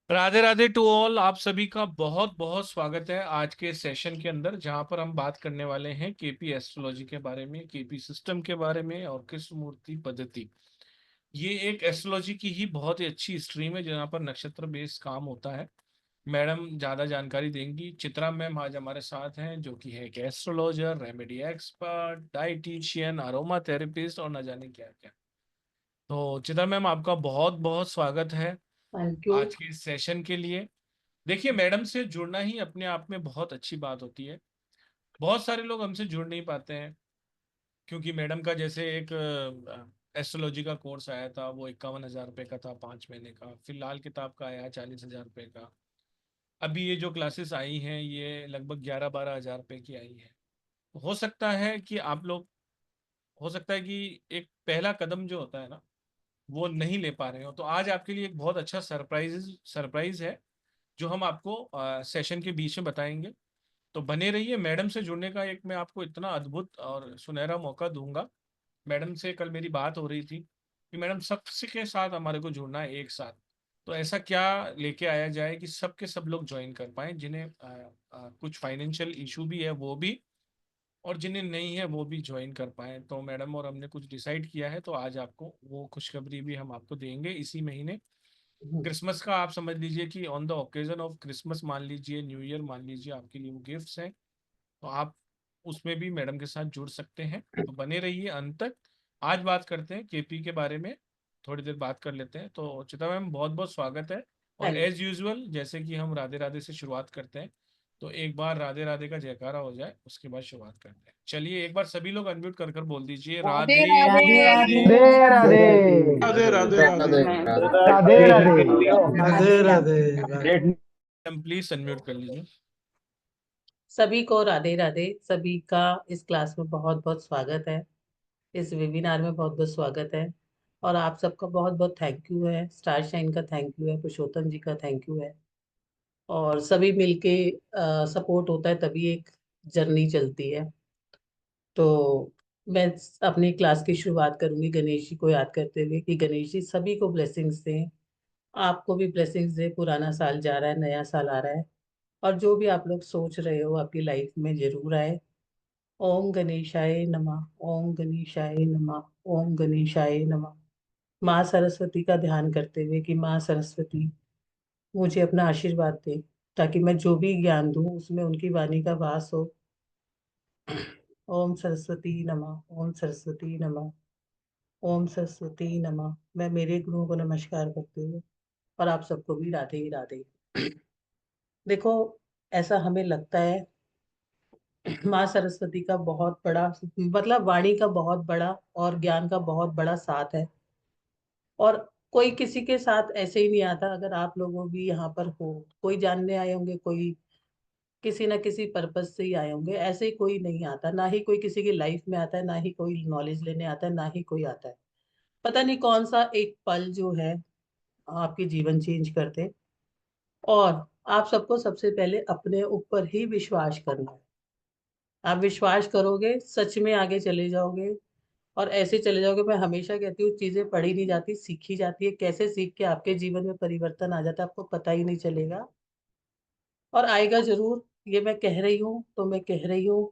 Radhe Radhe to all. आप सभी का बहुत बहुत स्वागत है आज के सेशन के अंदर, जहां पर हम बात करने वाले हैं केपी एस्ट्रोलॉजी के बारे में, केपी सिस्टम के बारे में और कृष्णमूर्ति पद्धति। ये एक एस्ट्रोलॉजी की ही बहुत ही अच्छी स्ट्रीम है जहां पर नक्षत्र बेस्ड काम होता है। मैडम ज्यादा जानकारी देंगी। चित्रा मैम आज हमारे साथ हैं, जो कि है एक astrologer, remedy expert, dietitian, aroma therapist और न जाने क्या क्या। तो चित्रा मैम, आपका बहुत बहुत स्वागत है थैंक यू। आज के इस सेशन के लिए। देखिए, मैडम से जुड़ना ही अपने आप में बहुत अच्छी बात होती है। बहुत सारे लोग हमसे जुड़ नहीं पाते हैं, क्योंकि मैडम का जैसे एक एस्ट्रोलॉजी का कोर्स आया था, वो 51,000 रुपये का था 5 महीने का। फिलहाल किताब का आया 40,000 रुपये का। अभी ये जो क्लासेस आई हैं, ये लगभग 11-12 हज़ार रुपये की आई हैं। हो सकता है कि आप लोग, हो सकता है कि एक पहला कदम जो होता है ना, वो नहीं ले पा रहे हो। तो आज आपके लिए एक बहुत अच्छा सरप्राइज सरप्राइज है, जो हम आपको सेशन के बीच में बताएंगे। तो बने रहिए। मैडम से जुड़ने का एक मैं आपको इतना अद्भुत और सुनहरा मौका दूंगा। मैडम से कल मेरी बात हो रही थी कि मैडम सबसे के साथ हमारे को जुड़ना है एक साथ। तो ऐसा क्या लेके आया जाए कि सबके सब लोग ज्वाइन कर पाए, जिन्हें कुछ फाइनेंशियल इशू भी है वो भी, और जिन्हें नहीं है वो भी ज्वाइन कर पाए। तो मैडम और हमने कुछ डिसाइड किया है, तो आज आपको वो खुशखबरी भी हम आपको देंगे इसी महीने। क्रिसमस का आप समझ लीजिए कि on the occasion of Christmas मान लीजिए, न्यू ईयर मान लीजिए, आपके लिए वो गिफ्ट्स हैं। तो आप उसमें भी मैडम के साथ जुड़ सकते हैं। तो बने रहिए अंत तक। आज बात करते हैं केपी के बारे में, थोड़ी देर बात कर लेते हैं। तो चिता मैम, बहुत बहुत स्वागत है। और थैंक एज यूजुअल, जैसे कि हम राधे राधे से शुरुआत करते हैं, तो एक बार राधे राधे का जयकारा हो जाए, उसके बाद शुरुआत करते हैं। चलिए, एक बार सभी लोग अनम्यूट कर कर बोल दीजिए, Radhe Radhe Radhe. Radhe. Radhe Radhe Radhe Radhe Radhe Radhe Radhe Radhe Radhe Radhe. Ma'am please unmute कर लीजिए। सभी को राधे राधे। सभी का इस क्लास में बहुत बहुत स्वागत है। इस वेबिनार में बहुत बहुत स्वागत है। और आप सबका बहुत बहुत थैंक यू है। स्टार शाइन का थैंक यू है, पुरुषोत्तम जी का थैंक यू है। और सभी मिलके सपोर्ट होता है तभी एक जर्नी चलती है। तो मैं अपनी क्लास की शुरुआत करूंगी गणेश जी को याद करते हुए कि गणेश जी सभी को ब्लेसिंग्स दें। आपको भी ब्लेसिंग्स दे। पुराना साल जा रहा है, नया साल आ रहा है। और जो भी आप लोग सोच रहे हो आपकी लाइफ में जरूर आए। ओम गणेशाय नमः। ओम गणेशाय नमः। ओम गणेशाय नमः। माँ सरस्वती का ध्यान करते हुए कि माँ सरस्वती मुझे अपना आशीर्वाद दे, ताकि मैं जो भी ज्ञान दूं उसमें उनकी वाणी का वास हो। ओम सरस्वती नमः। ओम सरस्वती नमः। ओम सरस्वती नमः। मैं मेरे गुरुओं को नमस्कार करते हुए और आप सबको भी राधे ही राधे। देखो, ऐसा हमें लगता है माँ सरस्वती का बहुत बड़ा, मतलब वाणी का बहुत बड़ा और ज्ञान का बहुत बड़ा साथ है। और कोई किसी के साथ ऐसे ही नहीं आता। अगर आप लोगों भी यहाँ पर हो, कोई जानने आए होंगे, कोई किसी ना किसी पर्पज से ही आए होंगे। ऐसे ही कोई नहीं आता, ना ही कोई किसी की लाइफ में आता है, ना ही कोई नॉलेज लेने आता है, ना ही कोई आता है। पता नहीं कौन सा एक पल जो है आपकी जीवन चेंज करते। और आप सबको सबसे पहले अपने ऊपर ही विश्वास करना है। आप विश्वास करोगे, सच में आगे चले जाओगे। और ऐसे चले जाओगे। मैं हमेशा कहती हूँ, चीजें पढ़ी नहीं जाती, सीखी जाती है। कैसे सीख के आपके जीवन में परिवर्तन आ जाता है आपको पता ही नहीं चलेगा। और आएगा जरूर। ये मैं कह रही हूँ तो मैं कह रही हूँ।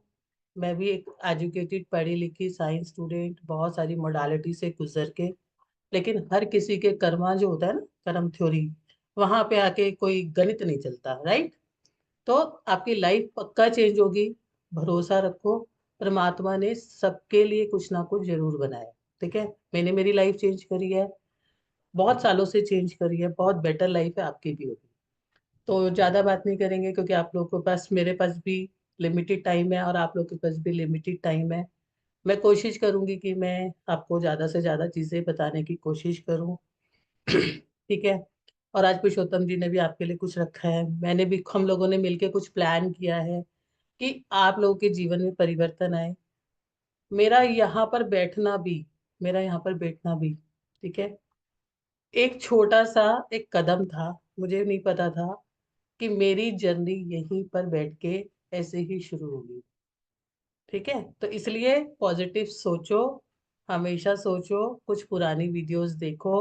मैं भी एक एजुकेटेड, पढ़ी लिखी साइंस स्टूडेंट, बहुत सारी मोडालिटी से गुजर के, लेकिन हर किसी के कर्मा जो होता है ना, कर्म थ्योरी, वहां पे आके कोई गणित नहीं चलता, राइट। तो आपकी लाइफ पक्का चेंज होगी। भरोसा रखो। परमात्मा ने सबके लिए कुछ ना कुछ जरूर बनाया। ठीक है। मैंने मेरी लाइफ चेंज करी है, बहुत सालों से चेंज करी है। बहुत बेटर लाइफ है, आपकी भी होगी। तो ज्यादा बात नहीं करेंगे, क्योंकि आप लोगों के पास, मेरे पास भी लिमिटेड टाइम है और आप लोग के पास भी लिमिटेड टाइम है। मैं कोशिश करूंगी कि मैं आपको ज्यादा से ज्यादा चीजें बताने की कोशिश करूं। ठीक है। और आज पुरुषोत्तम जी ने भी आपके लिए कुछ रखा है, मैंने भी, हम लोगों ने मिलकर कुछ प्लान किया है कि आप लोगों के जीवन में परिवर्तन आए। मेरा यहाँ पर बैठना भी, मेरा यहाँ पर बैठना भी, ठीक है, एक छोटा सा एक कदम था। मुझे नहीं पता था कि मेरी जर्नी यहीं पर बैठ के ऐसे ही शुरू होगी। ठीक है। तो इसलिए पॉजिटिव सोचो, हमेशा सोचो। कुछ पुरानी वीडियोस देखो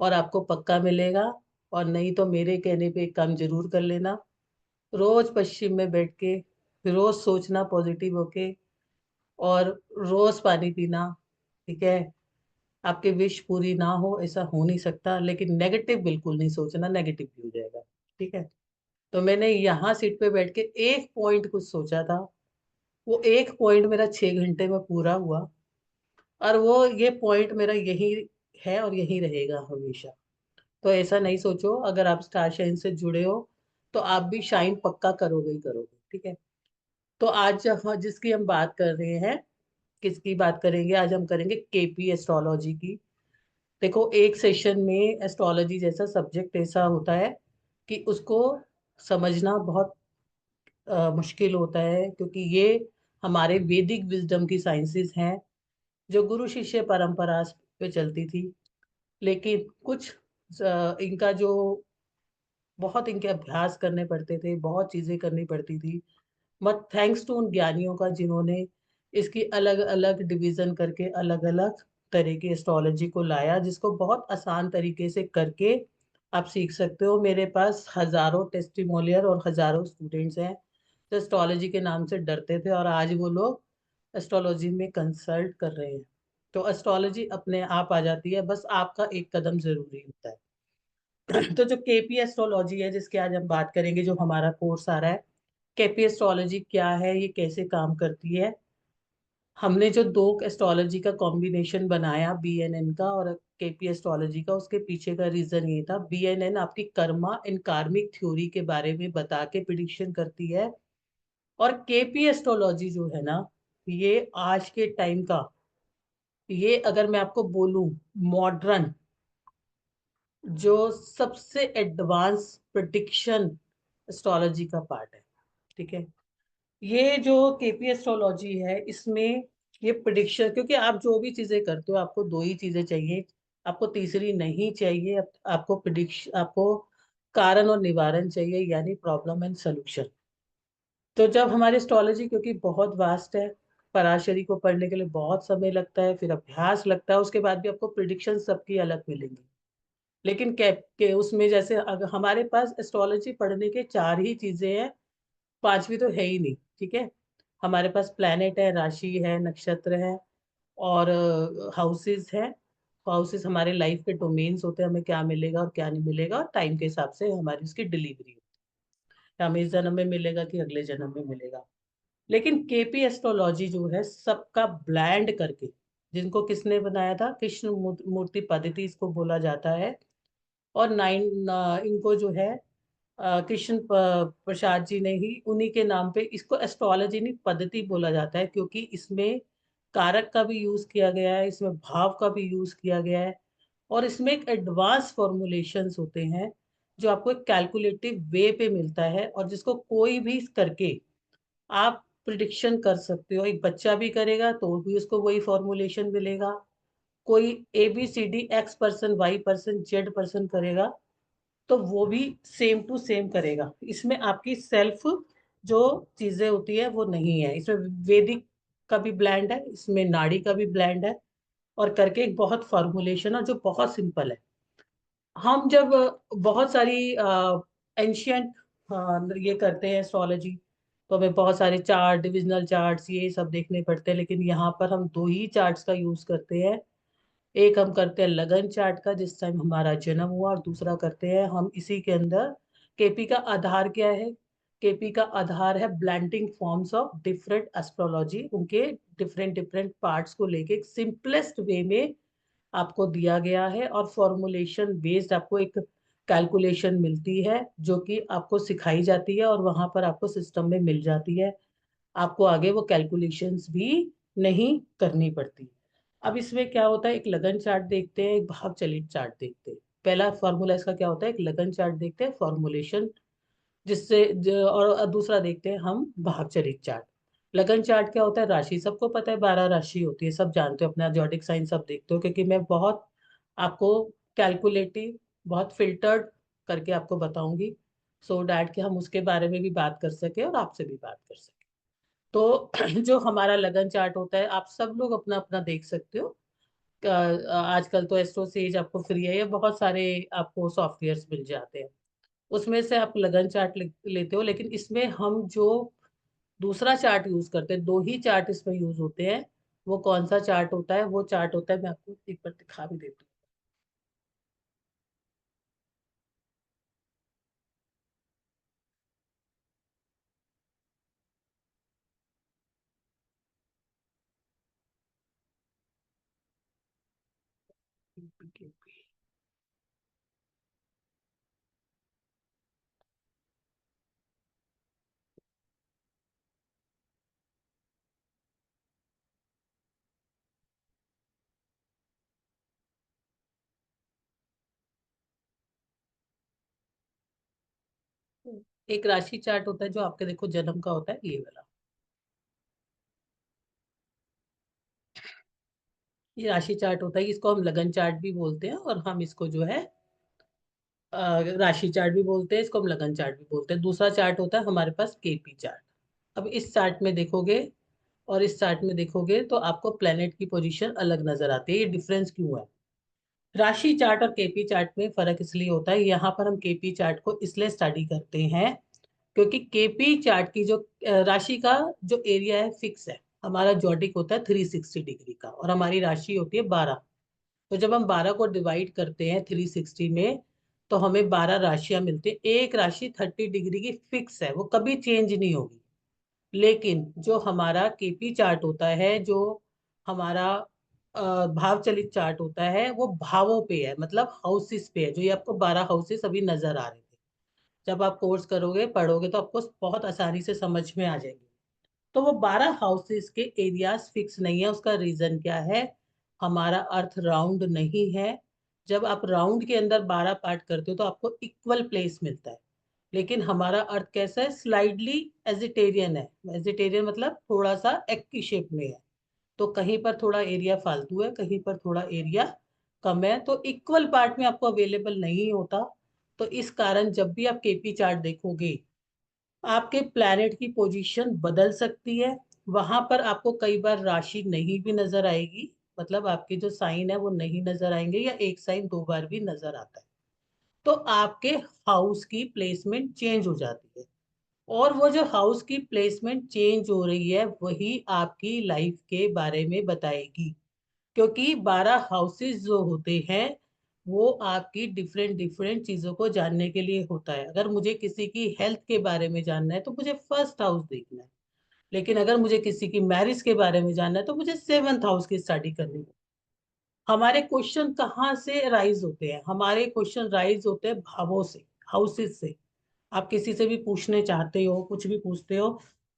और आपको पक्का मिलेगा। और नहीं तो मेरे कहने पे एक काम जरूर कर लेना, रोज पश्चिम में बैठ के रोज सोचना पॉजिटिव होके, और रोज पानी पीना। ठीक है, आपकी विश पूरी ना हो ऐसा हो नहीं सकता, लेकिन नेगेटिव बिल्कुल नहीं सोचना, नेगेटिव भी हो जाएगा। ठीक है, तो मैंने यहाँ सीट पे बैठ के एक पॉइंट कुछ सोचा था, वो एक पॉइंट मेरा 6 घंटे में पूरा हुआ, और वो ये पॉइंट मेरा यही है और यही रहेगा हमेशा। तो ऐसा नहीं सोचो, अगर आप स्टार शाइन से जुड़े हो तो आप भी शाइन पक्का करोगे ही करोगे। ठीक है, तो आज जिसकी हम बात कर रहे हैं, किसकी बात करेंगे आज? हम करेंगे केपी एस्ट्रोलॉजी की। देखो, एक सेशन में एस्ट्रोलॉजी जैसा सब्जेक्ट ऐसा होता है कि उसको समझना बहुत मुश्किल होता है, क्योंकि ये हमारे वैदिक विजडम की साइंसेस हैं जो गुरु शिष्य परंपरा पे चलती थी। लेकिन कुछ इनका जो बहुत इनके अभ्यास करने पड़ते थे, बहुत चीजें करनी पड़ती थी, मत थैंक्स टू उन ज्ञानियों का जिन्होंने इसकी अलग अलग डिवीजन करके अलग अलग तरह की एस्ट्रोलॉजी को लाया, जिसको बहुत आसान तरीके से करके आप सीख सकते हो। मेरे पास हजारों टेस्टिमोनियल और हजारों स्टूडेंट्स हैं जो एस्ट्रोलॉजी के नाम से डरते थे, और आज वो लोग एस्ट्रोलॉजी में कंसल्ट कर रहे हैं। तो एस्ट्रोलॉजी अपने आप आ जाती है, बस आपका एक कदम जरूरी होता है। तो जो केपी एस्ट्रोलॉजी है, जिसके आज हम बात करेंगे, जो हमारा कोर्स आ रहा है, केपी एस्ट्रोलॉजी क्या है, ये कैसे काम करती है। हमने जो दो एस्ट्रोलॉजी का कॉम्बिनेशन बनाया, बीएनएन का और केपी एस्ट्रोलॉजी का, उसके पीछे का रीजन ये था। बीएनएन आपकी कर्मा एंड कार्मिक थ्योरी के बारे में बता के प्रिडिक्शन करती है, और केपी एस्ट्रोलॉजी जो है ना, ये आज के टाइम का, ये अगर मैं आपको बोलूं, मॉडर्न जो सबसे एडवांस प्रिडिक्शन एस्ट्रोलॉजी का पार्ट है। ठीक है, ये जो केपी एस्ट्रोलॉजी है, इसमें ये प्रिडिक्शन, क्योंकि आप जो भी चीजें करते हो आपको दो ही चीजें चाहिए, आपको तीसरी नहीं चाहिए। आपको प्रिडिक्शन, आपको कारण और निवारण चाहिए, यानी प्रॉब्लम एंड सोल्यूशन। तो जब हमारी एस्ट्रोलॉजी, क्योंकि बहुत वास्ट है, पराशरी को पढ़ने के लिए बहुत समय लगता है, फिर अभ्यास लगता है, उसके बाद भी आपको प्रिडिक्शन सबकी अलग मिलेंगी। लेकिन कैप के उसमें जैसे अगर हमारे पास एस्ट्रोलॉजी पढ़ने के चार ही चीजें हैं, पांचवी तो है ही नहीं। ठीक है, हमारे पास प्लेनेट है, राशि है, नक्षत्र है, और हाउसेस है। हाउसेस हमारे लाइफ के डोमेन्स होते हैं, हमें क्या मिलेगा और क्या नहीं मिलेगा, और टाइम के हिसाब से हमारी उसकी डिलीवरी, हमें इस जन्म में मिलेगा कि अगले जन्म में मिलेगा। लेकिन केपी एस्ट्रोलॉजी जो है, सबका ब्लैंड करके, जिनको किसने बनाया था, कृष्ण मूर्ति पद्धति इसको बोला जाता है। और इनको जो है कृष्ण प्रसाद जी ने ही, उन्हीं के नाम पे इसको एस्ट्रोलॉजी नहीं पद्धति बोला जाता है, क्योंकि इसमें कारक का भी यूज किया गया है, इसमें भाव का भी यूज किया गया है, और इसमें एक एडवांस फॉर्मुलेशंस होते हैं जो आपको एक कैलकुलेटिव वे पे मिलता है, और जिसको कोई भी करके आप प्रिडिक्शन कर सकते हो। एक बच्चा भी करेगा तो भी उसको वही फॉर्मुलेशन मिलेगा, कोई A B C D X person Y person Z person करेगा तो वो भी सेम टू सेम करेगा। इसमें आपकी सेल्फ जो चीजें होती है वो नहीं है, इसमें वैदिक का भी ब्लेंड है, इसमें नाड़ी का भी ब्लेंड है, और करके एक बहुत फॉर्मुलेशन है जो बहुत सिंपल है। हम जब बहुत सारी एंशियंट ये करते हैं एस्ट्रोलॉजी, तो हमें बहुत सारे चार्ट, डिविजनल चार्ट्स, ये सब देखने पड़ते हैं, लेकिन यहाँ पर हम दो ही चार्ट्स का यूज करते हैं। एक हम करते हैं लगन चार्ट का, जिस टाइम हमारा जन्म हुआ, और दूसरा करते हैं हम इसी के अंदर केपी का आधार क्या है। केपी का आधार है blending forms of different astrology, उनके डिफरेंट डिफरेंट पार्ट्स को लेके एक सिंपलेस्ट वे में आपको दिया गया है, और फॉर्मुलेशन बेस्ड आपको एक कैलकुलेशन मिलती है जो कि आपको सिखाई जाती है, और वहां पर आपको सिस्टम में मिल जाती है। आपको आगे वो कैलकुलेशंस भी नहीं करनी पड़ती। अब इसमें क्या होता है, एक लगन चार्ट देखते हैं, एक भाव चलित चार्ट देखते हैं। पहला फॉर्मूला इसका क्या होता है, एक लगन चार्ट देखते हैं फॉर्मुलेशन, और दूसरा देखते हैं हम भाव चलित चार्ट। लगन चार्ट क्या होता है, राशि सबको पता है, 12 राशि होती है, सब जानते हो, अपना जॉडिक साइन सब देखते हो, क्योंकि मैं बहुत आपको कैलकुलेटिव, बहुत फिल्टर्ड करके आपको बताऊंगी, सो डैट कि हम उसके बारे में भी बात कर सके और आपसे भी बात कर सके। तो जो हमारा लगन चार्ट होता है, आप सब लोग अपना अपना देख सकते हो, आजकल तो एस्ट्रोसेज आपको फ्री है, या बहुत सारे आपको सॉफ्टवेयर्स मिल जाते हैं, उसमें से आप लगन चार्ट लेते हो। लेकिन इसमें हम जो दूसरा चार्ट यूज करते हैं, 2 ही चार्ट इसमें यूज होते हैं। वो कौन सा चार्ट होता है? वो चार्ट होता है, मैं आपको एक बार दिखा भी देती हूँ। एक राशि चार्ट होता है जो आपके देखो जन्म का होता है, ये वाला। ये राशि चार्ट होता है, इसको हम लगन चार्ट भी बोलते हैं, और हम इसको जो है राशि चार्ट भी बोलते हैं, इसको हम लगन चार्ट भी बोलते हैं। दूसरा चार्ट होता है हमारे पास केपी चार्ट। अब इस चार्ट में देखोगे और इस चार्ट में देखोगे तो आपको प्लेनेट की पोजीशन अलग नजर आती है। ये डिफरेंस क्यों है? राशि चार्ट और केपी चार्ट में फर्क इसलिए होता है, यहाँ पर हम केपी चार्ट को इसलिए स्टडी करते हैं क्योंकि केपी चार्ट की जो राशि का जो एरिया है फिक्स है। हमारा जॉडिक होता है 360 डिग्री का, और हमारी राशि होती है 12। तो जब हम 12 को डिवाइड करते हैं 360 में, तो हमें 12 राशियां मिलती है। एक राशि 30 डिग्री की फिक्स है, वो कभी चेंज नहीं होगी। लेकिन जो हमारा केपी चार्ट होता है, जो हमारा भाव चलित चार्ट होता है, वो भावों पे है, मतलब हाउसेस पे है। जो ये आपको 12 हाउसेस अभी नजर आ रहे थे, जब आप कोर्स करोगे पढ़ोगे तो आपको बहुत आसानी से समझ में आ जाएगी। तो वो 12 हाउसेस के एरियाज फिक्स नहीं है। उसका रीजन क्या है? हमारा अर्थ राउंड नहीं है। जब आप राउंड के अंदर 12 पार्ट करते हो तो आपको इक्वल प्लेस मिलता है। लेकिन हमारा अर्थ कैसा है? स्लाइडली एजिटेरियन है। एजिटेरियन मतलब थोड़ा सा एग की शेप में है। तो कहीं पर थोड़ा एरिया फालतू है, कहीं पर थोड़ा एरिया कम है, तो इक्वल पार्ट में आपको अवेलेबल नहीं होता। तो इस कारण जब भी आप केपी चार्ट देखोगे, आपके प्लैनेट की पोजीशन बदल सकती है। वहां पर आपको कई बार राशि नहीं भी नजर आएगी, मतलब आपके जो साइन है वो नहीं नजर आएंगे, या एक साइन 2 बार भी नजर आता है। तो आपके हाउस की प्लेसमेंट चेंज हो जाती है, और वो जो हाउस की प्लेसमेंट चेंज हो रही है वही आपकी लाइफ के बारे में बताएगी। क्योंकि 12 हाउसेस जो होते हैं वो आपकी डिफरेंट डिफरेंट चीजों को जानने के लिए होता है। अगर मुझे किसी की हेल्थ के बारे में जानना है तो मुझे फर्स्ट हाउस देखना है। लेकिन अगर मुझे किसी की मैरिज के बारे में जानना है तो मुझे 7th हाउस की स्टडी करनी है। हमारे क्वेश्चन कहाँ से राइज होते हैं? हमारे क्वेश्चन राइज होते हैं भावों से, हाउसेस से। आप किसी से भी पूछने चाहते हो, कुछ भी पूछते हो,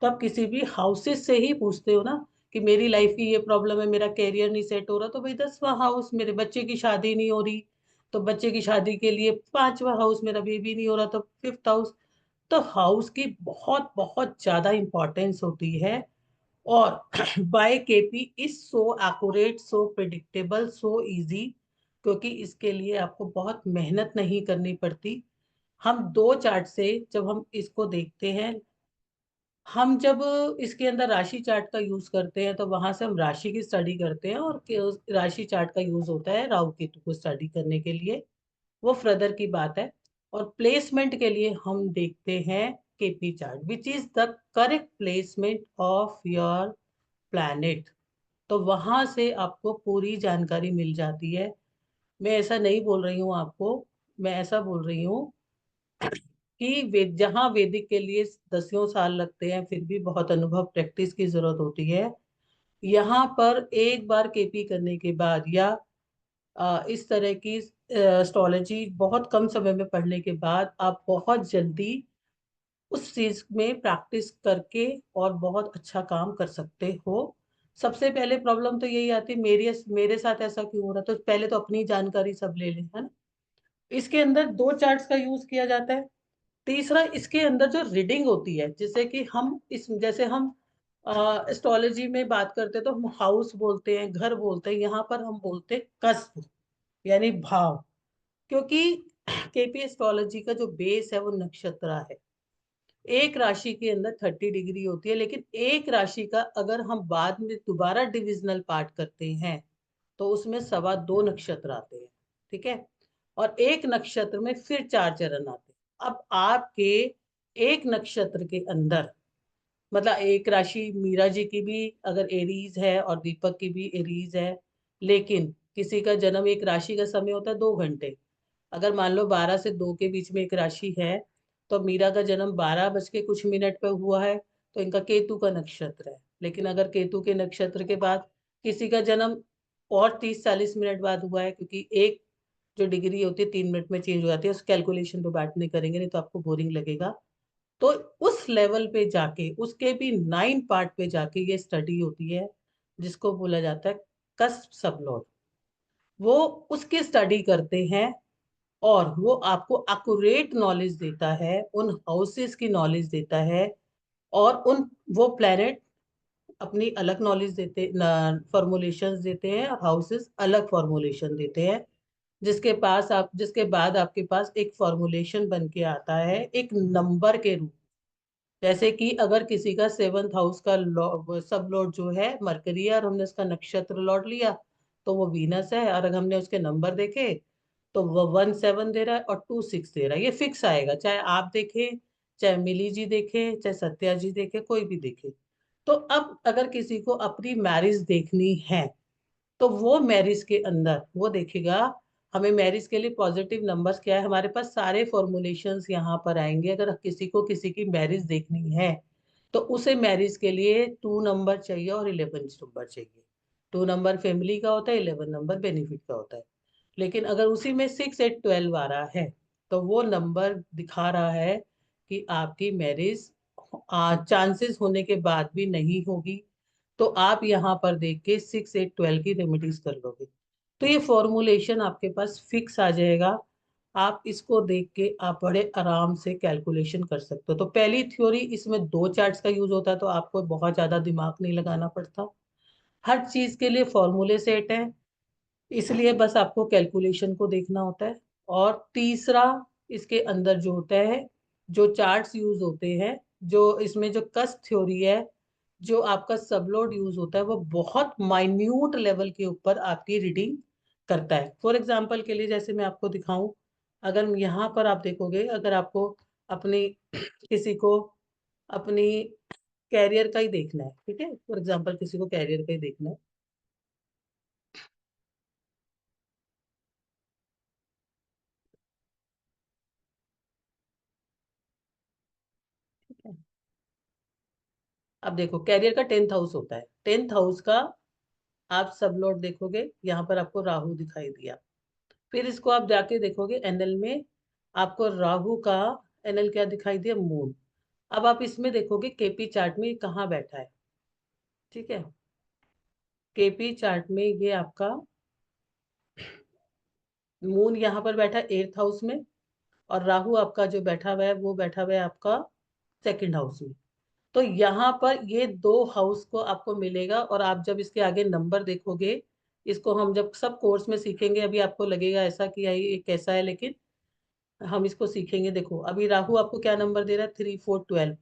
तो आप किसी भी हाउसेस से ही पूछते हो ना, कि मेरी लाइफ की ये प्रॉब्लम है, मेरा कैरियर नहीं सेट हो रहा, तो भाई 10वां हाउस। मेरे बच्चे की शादी नहीं हो रही, तो बच्चे की शादी के लिए 5वां हाउस। मेरा बेबी नहीं हो रहा, तो 5th हाउस। तो हाउस की बहुत बहुत ज्यादा इंपॉर्टेंस होती है। और by KP is so accurate, so predictable, so easy, क्योंकि इसके लिए आपको बहुत मेहनत नहीं करनी पड़ती। हम 2 चार्ट से जब हम इसको देखते हैं, हम जब इसके अंदर राशि चार्ट का यूज करते हैं तो वहां से हम राशि की स्टडी करते हैं, और राशि चार्ट का यूज होता है राहु केतु को स्टडी करने के लिए। वो फर्दर की बात है। और प्लेसमेंट के लिए हम देखते हैं KP chart, which is the correct placement of your planet. तो वहां से आपको पूरी जानकारी मिल जाती है। मैं ऐसा नहीं बोल रही हूँ आपको, मैं ऐसा बोल रही हूँ कि जहाँ वैदिक के लिए 10 साल लगते हैं, फिर भी बहुत अनुभव प्रैक्टिस की जरूरत होती है। यहाँ पर एक बार केपी करने के बाद, या इस तरह की एस्ट्रोलॉजी बहुत कम समय में पढ़ने के बाद, आप बहुत जल्दी उस चीज में प्रैक्टिस करके और बहुत अच्छा काम कर सकते हो। सबसे पहले प्रॉब्लम तो यही आती है, मेरे मेरे साथ ऐसा क्यों हो रहा, तो पहले तो अपनी जानकारी सब ले लें, है ना। इसके अंदर 2 चार्ट्स का यूज किया जाता है। तीसरा, इसके अंदर जो रीडिंग होती है, जैसे कि हम इस जैसे हम एस्ट्रोलॉजी में बात करते हैं तो हम हाउस बोलते हैं, घर बोलते हैं, यहाँ पर हम बोलते हैं कस्प, यानी भाव। क्योंकि केपी एस्ट्रोलॉजी का जो बेस है वो नक्षत्र है। एक राशि के अंदर 30 डिग्री होती है, लेकिन एक राशि का अगर हम बाद में दोबारा डिविजनल पार्ट करते हैं तो उसमें 2.25 नक्षत्र आते हैं, ठीक है। और एक नक्षत्र में फिर 4 चरण आते हैं। अब आपके एक नक्षत्र के अंदर, मतलब एक राशि मीरा जी की भी अगर एरीज है और दीपक की भी एरीज है, लेकिन किसी का जन्म एक राशि का समय होता है 2 घंटे। अगर मान लो 12 से 2 के बीच में एक राशि है, तो मीरा का जन्म 12 बज के कुछ मिनट पे हुआ है, तो इनका केतु का नक्षत्र है। लेकिन अगर केतु के नक्षत्र के बाद किसी का जन्म और 30-40 मिनट बाद हुआ है, क्योंकि एक जो डिग्री होती है 3 मिनट में चेंज हो जाती है, उस कैलकुलेशन पे बात नहीं करेंगे, नहीं तो आपको बोरिंग लगेगा। तो उस लेवल पे जाके, उसके भी 9 पार्ट पे जाके ये स्टडी होती है, जिसको बोला जाता है कस्प सबलॉट। वो उसकी स्टडी करते हैं और वो आपको एक्यूरेट नॉलेज देता है, उन हाउसेस की नॉलेज देता है, और उन वो प्लेनेट अपनी अलग नॉलेज देते, फॉर्मुलेशंस देते हैं, और हाउसेस अलग फॉर्मुलेशन देते हैं। जिसके बाद आपके पास एक फॉर्मुलेशन बन के आता है एक नंबर के रूप। जैसे कि अगर किसी का 7th हाउस का सब लॉर्ड जो है मरकरी है, और हमने उसका नक्षत्र लॉर्ड लिया, तो वो वीनस है, और अगर हमने उसके नंबर देखे तो वो 1 7 दे रहा है और 2 6 दे रहा है। ये फिक्स आएगा, चाहे आप देखें, चाहे मिली जी देखे, चाहे सत्या जी देखे, कोई भी देखे। तो अब अगर किसी को अपनी मैरिज देखनी है, तो वो मैरिज के अंदर वो देखेगा हमें मैरिज के लिए पॉजिटिव नंबर्स क्या है। हमारे पास सारे फॉर्मुलेशंस यहाँ पर आएंगे। अगर किसी को किसी की मैरिज देखनी है, तो उसे मैरिज के लिए 2 नंबर चाहिए और 11 नंबर चाहिए। 2 नंबर फैमिली का होता है, 11 नंबर बेनिफिट का होता है। लेकिन अगर उसी में 6 8 12 आ रहा है, तो वो नंबर दिखा रहा है कि आपकी मैरिज चांसेस होने के बाद भी नहीं होगी। तो आप यहाँ पर देख के 6 8 12 की रेमेडीज कर लोगे, तो ये फॉर्मुलेशन आपके पास फिक्स आ जाएगा। आप इसको देख के आप बड़े आराम से कैलकुलेशन कर सकते हो। तो पहली थ्योरी, इसमें 2 चार्ट्स का यूज होता है, तो आपको बहुत ज्यादा दिमाग नहीं लगाना पड़ता। हर चीज के लिए फॉर्मूले सेट है, इसलिए बस आपको कैलकुलेशन को देखना होता है। और तीसरा, इसके अंदर जो होता है, जो चार्ट्स यूज होते हैं, जो इसमें जो कस्ट थ्योरी है, जो आपका सबलोड यूज होता है, वो बहुत माइन्यूट लेवल के ऊपर आपकी रीडिंग करता है। फॉर एग्जांपल के लिए, जैसे मैं आपको दिखाऊं, अगर यहाँ पर आप देखोगे, अगर आपको अपनी किसी को अपनी कैरियर का ही देखना है, ठीक है, फॉर एग्जांपल किसी को कैरियर का ही देखना है, ठीक है। अब देखो, कैरियर का 10th हाउस होता है, 10th हाउस का आप सब लोड देखोगे, यहाँ पर आपको राहु दिखाई दिया। फिर इसको आप जाके देखोगे एनएल में, आपको राहु का एनएल क्या दिखाई दिया, मून। अब आप इसमें देखोगे केपी चार्ट में ये कहाँ बैठा है, ठीक है। केपी चार्ट में ये आपका मून यहाँ पर बैठा है 8th हाउस में, और राहु आपका जो बैठा हुआ है वो बैठा हुआ है आपका 2nd हाउस में। तो यहाँ पर ये 2 हाउस को आपको मिलेगा, और आप जब इसके आगे नंबर देखोगे, इसको हम जब सब कोर्स में सीखेंगे, अभी आपको लगेगा ऐसा कि ये कैसा है, लेकिन हम इसको सीखेंगे। देखो, अभी राहु आपको क्या नंबर दे रहा है, 3 4 12,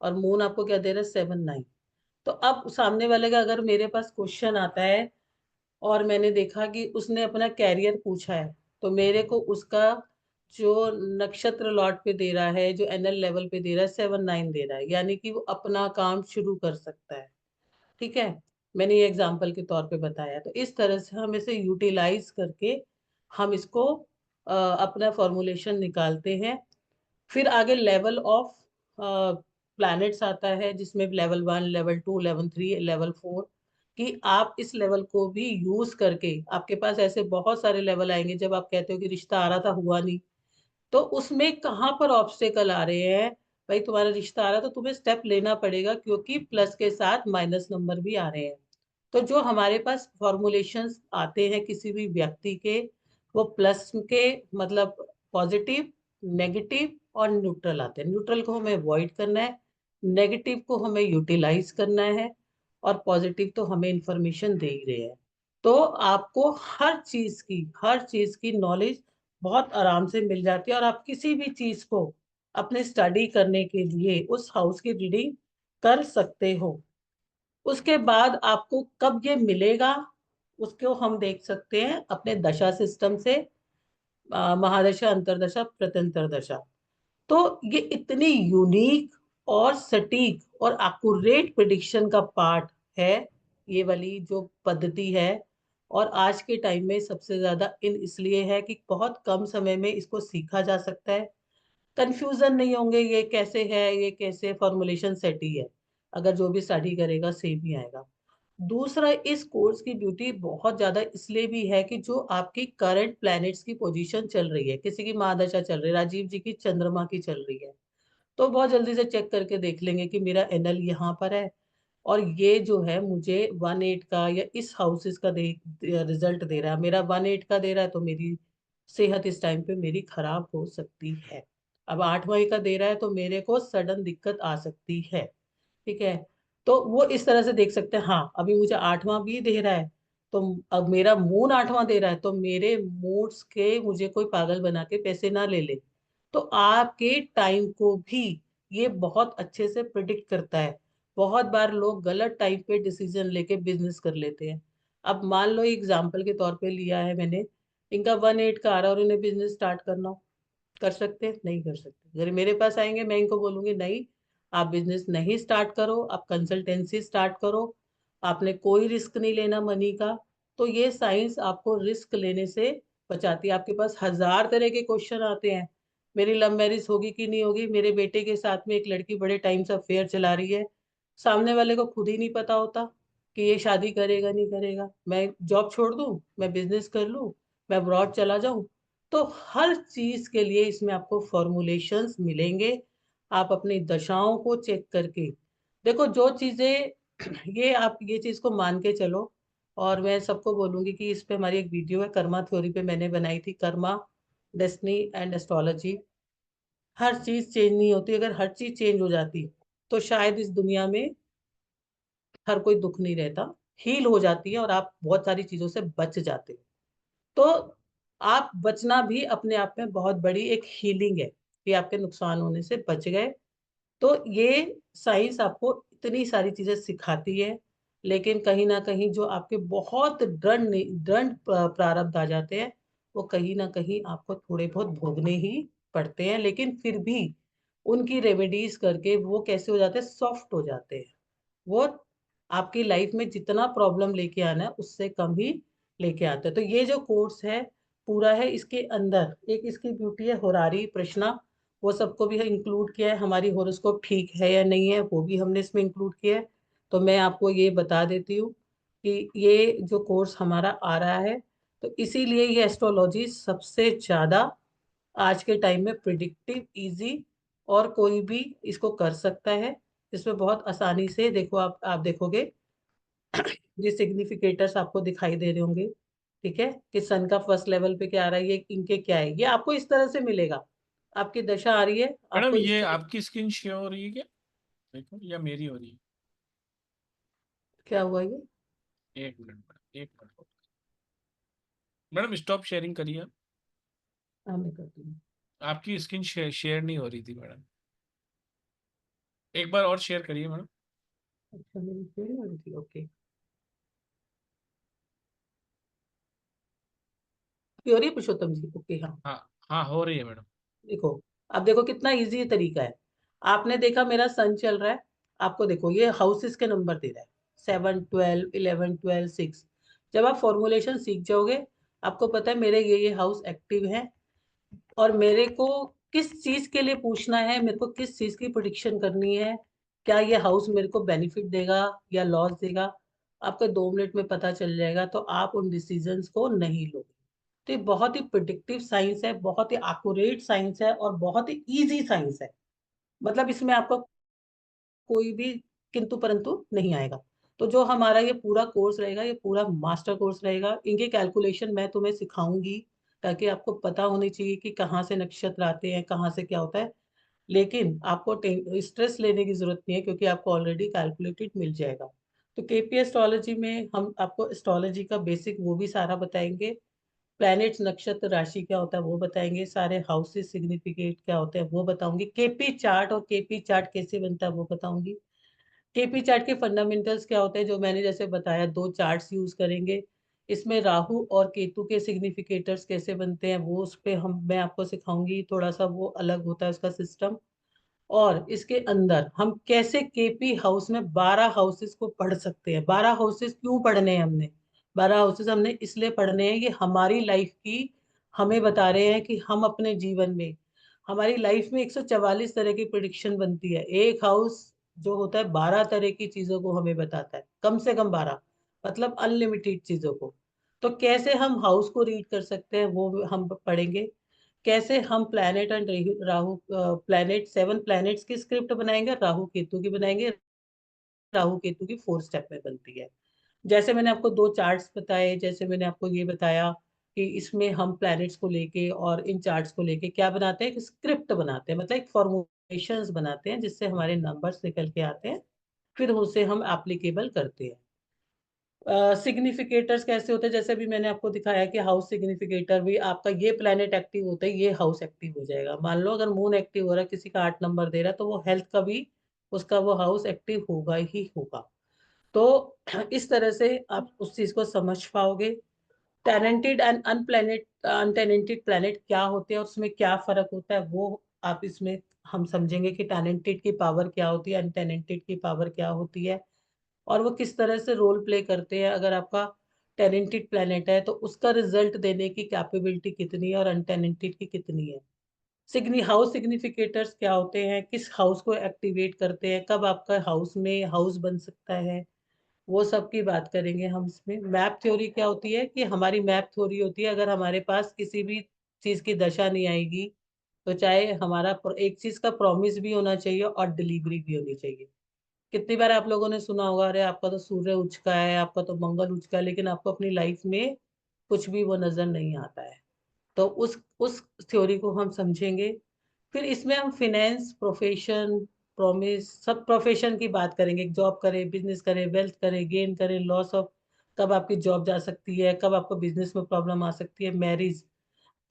और मून आपको क्या दे रहा है, 7 9। तो अब सामने वाले का अगर मेरे पास क्वेश्चन आता है, और मैंने देखा कि उसने अपना कैरियर पूछा है, तो मेरे को उसका जो नक्षत्र लॉट पे दे रहा है, जो एनएल लेवल पे दे रहा है, 7 9 दे रहा है, यानी कि वो अपना काम शुरू कर सकता है, ठीक है। मैंने ये एग्जाम्पल के तौर पे बताया। तो इस तरह से हम इसे यूटिलाइज करके हम इसको अपना फॉर्मुलेशन निकालते हैं। फिर आगे लेवल ऑफ प्लैनेट्स आता है, जिसमें लेवल 1 लेवल 2 लेवल 3 लेवल 4, कि आप इस लेवल को भी यूज करके, आपके पास ऐसे बहुत सारे लेवल आएंगे जब आप कहते हो कि रिश्ता आ रहा था हुआ नहीं, तो उसमें कहाँ पर ऑब्स्टेकल आ रहे हैं। भाई, तुम्हारा रिश्ता आ रहा तो तुम्हें स्टेप लेना पड़ेगा, क्योंकि प्लस के साथ माइनस नंबर भी आ रहे हैं। तो जो हमारे पास फॉर्मुलेशंस आते हैं किसी भी व्यक्ति के, वो प्लस के मतलब पॉजिटिव, नेगेटिव और न्यूट्रल आते हैं। न्यूट्रल को हमें अवॉइड करना है, नेगेटिव को हमें यूटिलाइज करना है, और पॉजिटिव तो हमें इंफॉर्मेशन दे ही रहे हैं। तो आपको हर चीज की नॉलेज बहुत आराम से मिल जाती है, और आप किसी भी चीज को अपने स्टडी करने के लिए उस हाउस की रीडिंग कर सकते हो। उसके बाद आपको कब ये मिलेगा, उसको हम देख सकते हैं अपने दशा सिस्टम से, महादशा, अंतरदशा, प्रत्यंतर दशा। तो ये इतनी यूनिक और सटीक और एक्यूरेट प्रिडिक्शन का पार्ट है, ये वाली जो पद्धति है। और आज के टाइम में सबसे ज्यादा इन इसलिए है कि बहुत कम समय में इसको सीखा जा सकता है। कंफ्यूजन नहीं होंगे ये कैसे है, ये कैसे, फॉर्मुलेशन सेट ही है। अगर जो भी स्टडी करेगा सेम ही आएगा। दूसरा, इस कोर्स की ब्यूटी बहुत ज्यादा इसलिए भी है कि जो आपकी करंट प्लैनेट्स की पोजीशन चल रही है, किसी की महादशा चल रही है, राजीव जी की चंद्रमा की चल रही है, तो बहुत जल्दी से चेक करके देख लेंगे कि मेरा एनएल यहाँ पर है, और ये जो है मुझे 1/8 का या इस हाउसेस का रिजल्ट दे रहा है, मेरा 1/8 का दे रहा है, तो मेरी सेहत इस टाइम पे मेरी खराब हो सकती है। अब 8वां का दे रहा है तो मेरे को सडन दिक्कत आ सकती है। ठीक है, तो वो इस तरह से देख सकते हैं। हाँ, अभी मुझे 8वां भी दे रहा है, तो अब मेरा मून 8वां दे रहा है, तो मेरे मूड्स के मुझे कोई पागल बना के पैसे ना ले ले। तो आपके टाइम को भी ये बहुत अच्छे से प्रिडिक्ट करता है। बहुत बार लोग गलत टाइम पे डिसीजन लेके बिजनेस कर लेते हैं। अब मान लो एग्जाम्पल के तौर पे लिया है मैंने, इनका 1/8 का आ रहा है और इन्हें बिजनेस स्टार्ट करना हो, कर सकते हैं? नहीं कर सकते। अगर मेरे पास आएंगे मैं इनको बोलूंगी नहीं, आप बिजनेस नहीं स्टार्ट करो, आप कंसल्टेंसी स्टार्ट करो, आपने कोई रिस्क नहीं लेना मनी का। तो ये साइंस आपको रिस्क लेने से बचाती है। आपके पास हजार तरह के क्वेश्चन आते हैं, मेरी लव मैरिज होगी कि नहीं होगी, मेरे बेटे के साथ में एक लड़की बड़े टाइम से अफेयर चला रही है, सामने वाले को खुद ही नहीं पता होता कि ये शादी करेगा नहीं करेगा, मैं जॉब छोड़ दूं, मैं बिजनेस कर लूं, मैं अब्रॉड चला जाऊं। तो हर चीज के लिए इसमें आपको फॉर्मुलेशंस मिलेंगे। आप अपनी दशाओं को चेक करके देखो जो चीजें ये आप ये चीज को मान के चलो। और मैं सबको बोलूंगी कि इस पे हमारी एक वीडियो है, कर्मा थ्योरी पे मैंने बनाई थी, कर्मा, डेस्टिनी एंड एस्ट्रोलॉजी। हर चीज चेंज नहीं होती, अगर हर चीज चेंज हो जाती तो शायद इस दुनिया में हर कोई दुख नहीं रहता, हील हो जाती है और आप बहुत सारी चीजों से बच जाते हो। तो आप बचना भी अपने आप में बहुत बड़ी एक हीलिंग है कि आपके नुकसान होने से बच गए। तो ये साइंस आपको इतनी सारी चीजें सिखाती है, लेकिन कहीं ना कहीं जो आपके बहुत दृढ़ दृढ़ प्रारब्ध आ जाते हैं, वो कहीं ना कहीं आपको थोड़े बहुत भोगने ही पड़ते हैं, लेकिन फिर भी उनकी रेमेडीज करके वो कैसे हो जाते हैं, सॉफ्ट हो जाते हैं। वो आपकी लाइफ में जितना प्रॉब्लम लेके आना है उससे कम ही लेके आता है। तो ये जो कोर्स है पूरा है, इसके अंदर एक इसकी ब्यूटी है होरारी प्रश्ना, वो सबको भी इंक्लूड किया है। हमारी होरोस्कोप ठीक है या नहीं है वो भी हमने इसमें इंक्लूड किया है। तो मैं आपको ये बता देती हूँ कि ये जो कोर्स हमारा आ रहा है, तो इसीलिए ये एस्ट्रोलॉजी सबसे ज्यादा आज के टाइम में प्रिडिक्टिव, इजी, और कोई भी इसको कर सकता है। इसमें बहुत आसानी से देखो, आप देखोगे ये सिग्निफिकेटर्स आपको दिखाई दे रहे होंगे। ठीक है, कि सन का फर्स्ट लेवल पे क्या आ रहा है, ये इनके क्या है, ये आपको इस तरह से मिलेगा। आपकी दशा आ रही है मैडम आपको इस ये तरह। आपकी स्किन शेयर हो रही है क्या? देखो, या मेरी हो रही क्या हुआ ये? है? एक मिनट मैडम, एक मिनट। मैडम स्टॉप शेयरिंग करिए आप। हाँ, मैं करती हूँ। आपकी स्किन शेयर नहीं हो रही थी मैडम, एक बार और शेयर करिए मैडम। अच्छा, मेरी फेल हो रही थी, ओके। प्योरी पुरुषोत्तम जी, ओके, हाँ। हाँ हाँ, हो रही है मैडम। देखो, अब देखो कितना इजी तरीका है। आपने देखा मेरा सन चल रहा है, आपको देखो ये हाउसेस के नंबर दे रहा है, 7 12 11 12 6। जब आप फॉर्मुलेशन सीख जाओगे, आपको पता है मेरे ये हाउस एक्टिव है, और मेरे को किस चीज के लिए पूछना है, मेरे को किस चीज की प्रिडिक्शन करनी है, क्या ये हाउस मेरे को बेनिफिट देगा या लॉस देगा, आपको 2 मिनट में पता चल जाएगा। तो आप उन डिसीजंस को नहीं लोगे। तो ये बहुत ही प्रिडिक्टिव साइंस है, बहुत ही एक्यूरेट साइंस है, और बहुत ही इजी साइंस है। मतलब इसमें आपको कोई भी किंतु परंतु नहीं आएगा। तो जो हमारा ये पूरा कोर्स रहेगा, ये पूरा मास्टर कोर्स रहेगा, इनके कैलकुलेशन मैं तुम्हें सिखाऊंगी, ताकि आपको पता होनी चाहिए कि कहाँ से नक्षत्र आते हैं, कहाँ से क्या होता है। लेकिन आपको स्ट्रेस लेने की जरूरत नहीं है, क्योंकि आपको ऑलरेडी कैलकुलेटेड मिल जाएगा। तो केपी एस्ट्रोलॉजी में हम आपको एस्ट्रोलॉजी का बेसिक वो भी सारा बताएंगे, प्लैनेट्स, नक्षत्र, राशि क्या होता है वो बताएंगे, सारे हाउसेस सिग्निफिकेट क्या होते हैं वो बताऊंगी, केपी चार्ट और केपी चार्ट कैसे बनता है वो बताऊंगी, केपी चार्ट के फंडामेंटल्स क्या होते हैं, जो मैंने जैसे बताया 2 चार्ट्स यूज करेंगे, इसमें राहु और केतु के सिग्निफिकेटर्स कैसे बनते हैं वो उस पे मैं आपको सिखाऊंगी, थोड़ा सा वो अलग होता है उसका सिस्टम। और इसके अंदर हम कैसे केपी हाउस में 12 हाउसेस को पढ़ सकते हैं। 12 हाउसेस क्यों पढ़ने हैं हमने? 12 हाउसेस हमने इसलिए पढ़ने हैं, ये हमारी लाइफ की हमें बता रहे हैं कि हम अपने जीवन में, हमारी लाइफ में 144 तरह की प्रिडिक्शन बनती है। एक हाउस जो होता है 12 तरह की चीजों को हमें बताता है, कम से कम 12, मतलब अनलिमिटेड चीजों को। तो कैसे हम हाउस को रीड कर सकते हैं वो हम पढ़ेंगे। कैसे हम planet and Rahu planet 7 planets की स्क्रिप्ट बनाएंगे, राहु केतु की बनाएंगे। राहु केतु की 4 स्टेप में बनती है। जैसे मैंने आपको 2 चार्ट्स बताए, जैसे मैंने आपको ये बताया कि इसमें हम प्लैनेट्स को लेके और इन चार्ट्स को लेके क्या बनाते हैं, एक स्क्रिप्ट बनाते हैं, मतलब एक फॉर्मुलेशंस बनाते हैं जिससे हमारे नंबर्स निकल के आते हैं, फिर उसे हम एप्लीकेबल करते हैं। सिग्निफिकेटर्स कैसे होते हैं, जैसे भी मैंने आपको दिखाया कि हाउस सिग्निफिकेटर भी आपका, ये प्लेनेट एक्टिव होता है ये हाउस एक्टिव हो जाएगा। मान लो अगर मून एक्टिव हो रहा है, किसी का 8 नंबर दे रहा है, तो वो हेल्थ का भी उसका वो हाउस एक्टिव होगा ही होगा। तो इस तरह से आप उस चीज को समझ पाओगे। टैलेंटेड एंड अनटैलेंटेड प्लेनेट क्या होते हैं और उसमें क्या फर्क होता है वो आप इसमें हम समझेंगे कि टैलेंटेड की पावर क्या होती है, अनटैलेंटेड की पावर क्या होती है, और वो किस तरह से रोल प्ले करते हैं। अगर आपका टैलेंटेड प्लेनेट है तो उसका रिजल्ट देने की कैपेबिलिटी कितनी है और अनटैलेंटेड की कितनी है। हाउस सिग्निफिकेटर्स क्या होते हैं, किस हाउस को एक्टिवेट करते हैं, कब आपका हाउस में हाउस बन सकता है, वो सब की बात करेंगे हम इसमें। मैप थ्योरी क्या होती है कि हमारी मैप थ्योरी होती है, अगर हमारे पास किसी भी चीज की दशा नहीं आएगी तो चाहे हमारा एक चीज का प्रॉमिस भी होना चाहिए और डिलीवरी भी होनी चाहिए। कितनी बार आप लोगों ने सुना होगा, अरे आपका तो सूर्य उच्च का है, आपका तो मंगल उच्च का है, लेकिन आपको अपनी लाइफ में कुछ भी वो नजर नहीं आता है। तो उस थ्योरी को हम समझेंगे। फिर इसमें हम फिनेंस, प्रोफेशन, प्रॉमिस, सब प्रोफेशन की बात करेंगे। जॉब करें, बिजनेस करें, वेल्थ करें, गेन करें, लॉस ऑफ, कब आपकी जॉब जा सकती है, कब आपको बिजनेस में प्रॉब्लम आ सकती है, मैरिज,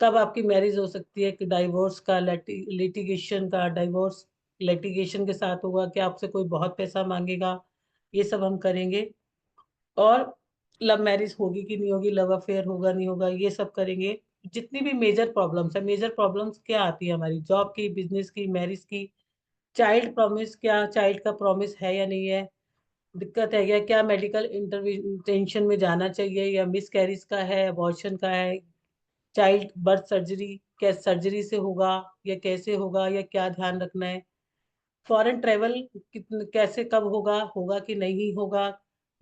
कब आपकी मैरिज हो सकती है, कि डाइवोर्स का, लिटिगेशन का, डाइवोर्स लिटिगेशन के साथ होगा, कि आपसे कोई बहुत पैसा मांगेगा, ये सब हम करेंगे। और लव मैरिज होगी कि नहीं होगी, लव अफेयर होगा नहीं होगा, ये सब करेंगे। जितनी भी मेजर प्रॉब्लम्स है, मेजर प्रॉब्लम्स क्या आती है हमारी, जॉब की, बिजनेस की, मैरिज की, चाइल्ड प्रॉमिस, क्या चाइल्ड का प्रॉमिस है या नहीं है, दिक्कत है क्या मेडिकल इंटरवेंशन में जाना चाहिए या मिस कैरिज का है, अबॉर्शन का है, चाइल्ड बर्थ सर्जरी, क्या सर्जरी से होगा या कैसे होगा, या क्या ध्यान रखना है, फॉरेन ट्रेवल कैसे, कब होगा, होगा कि नहीं होगा,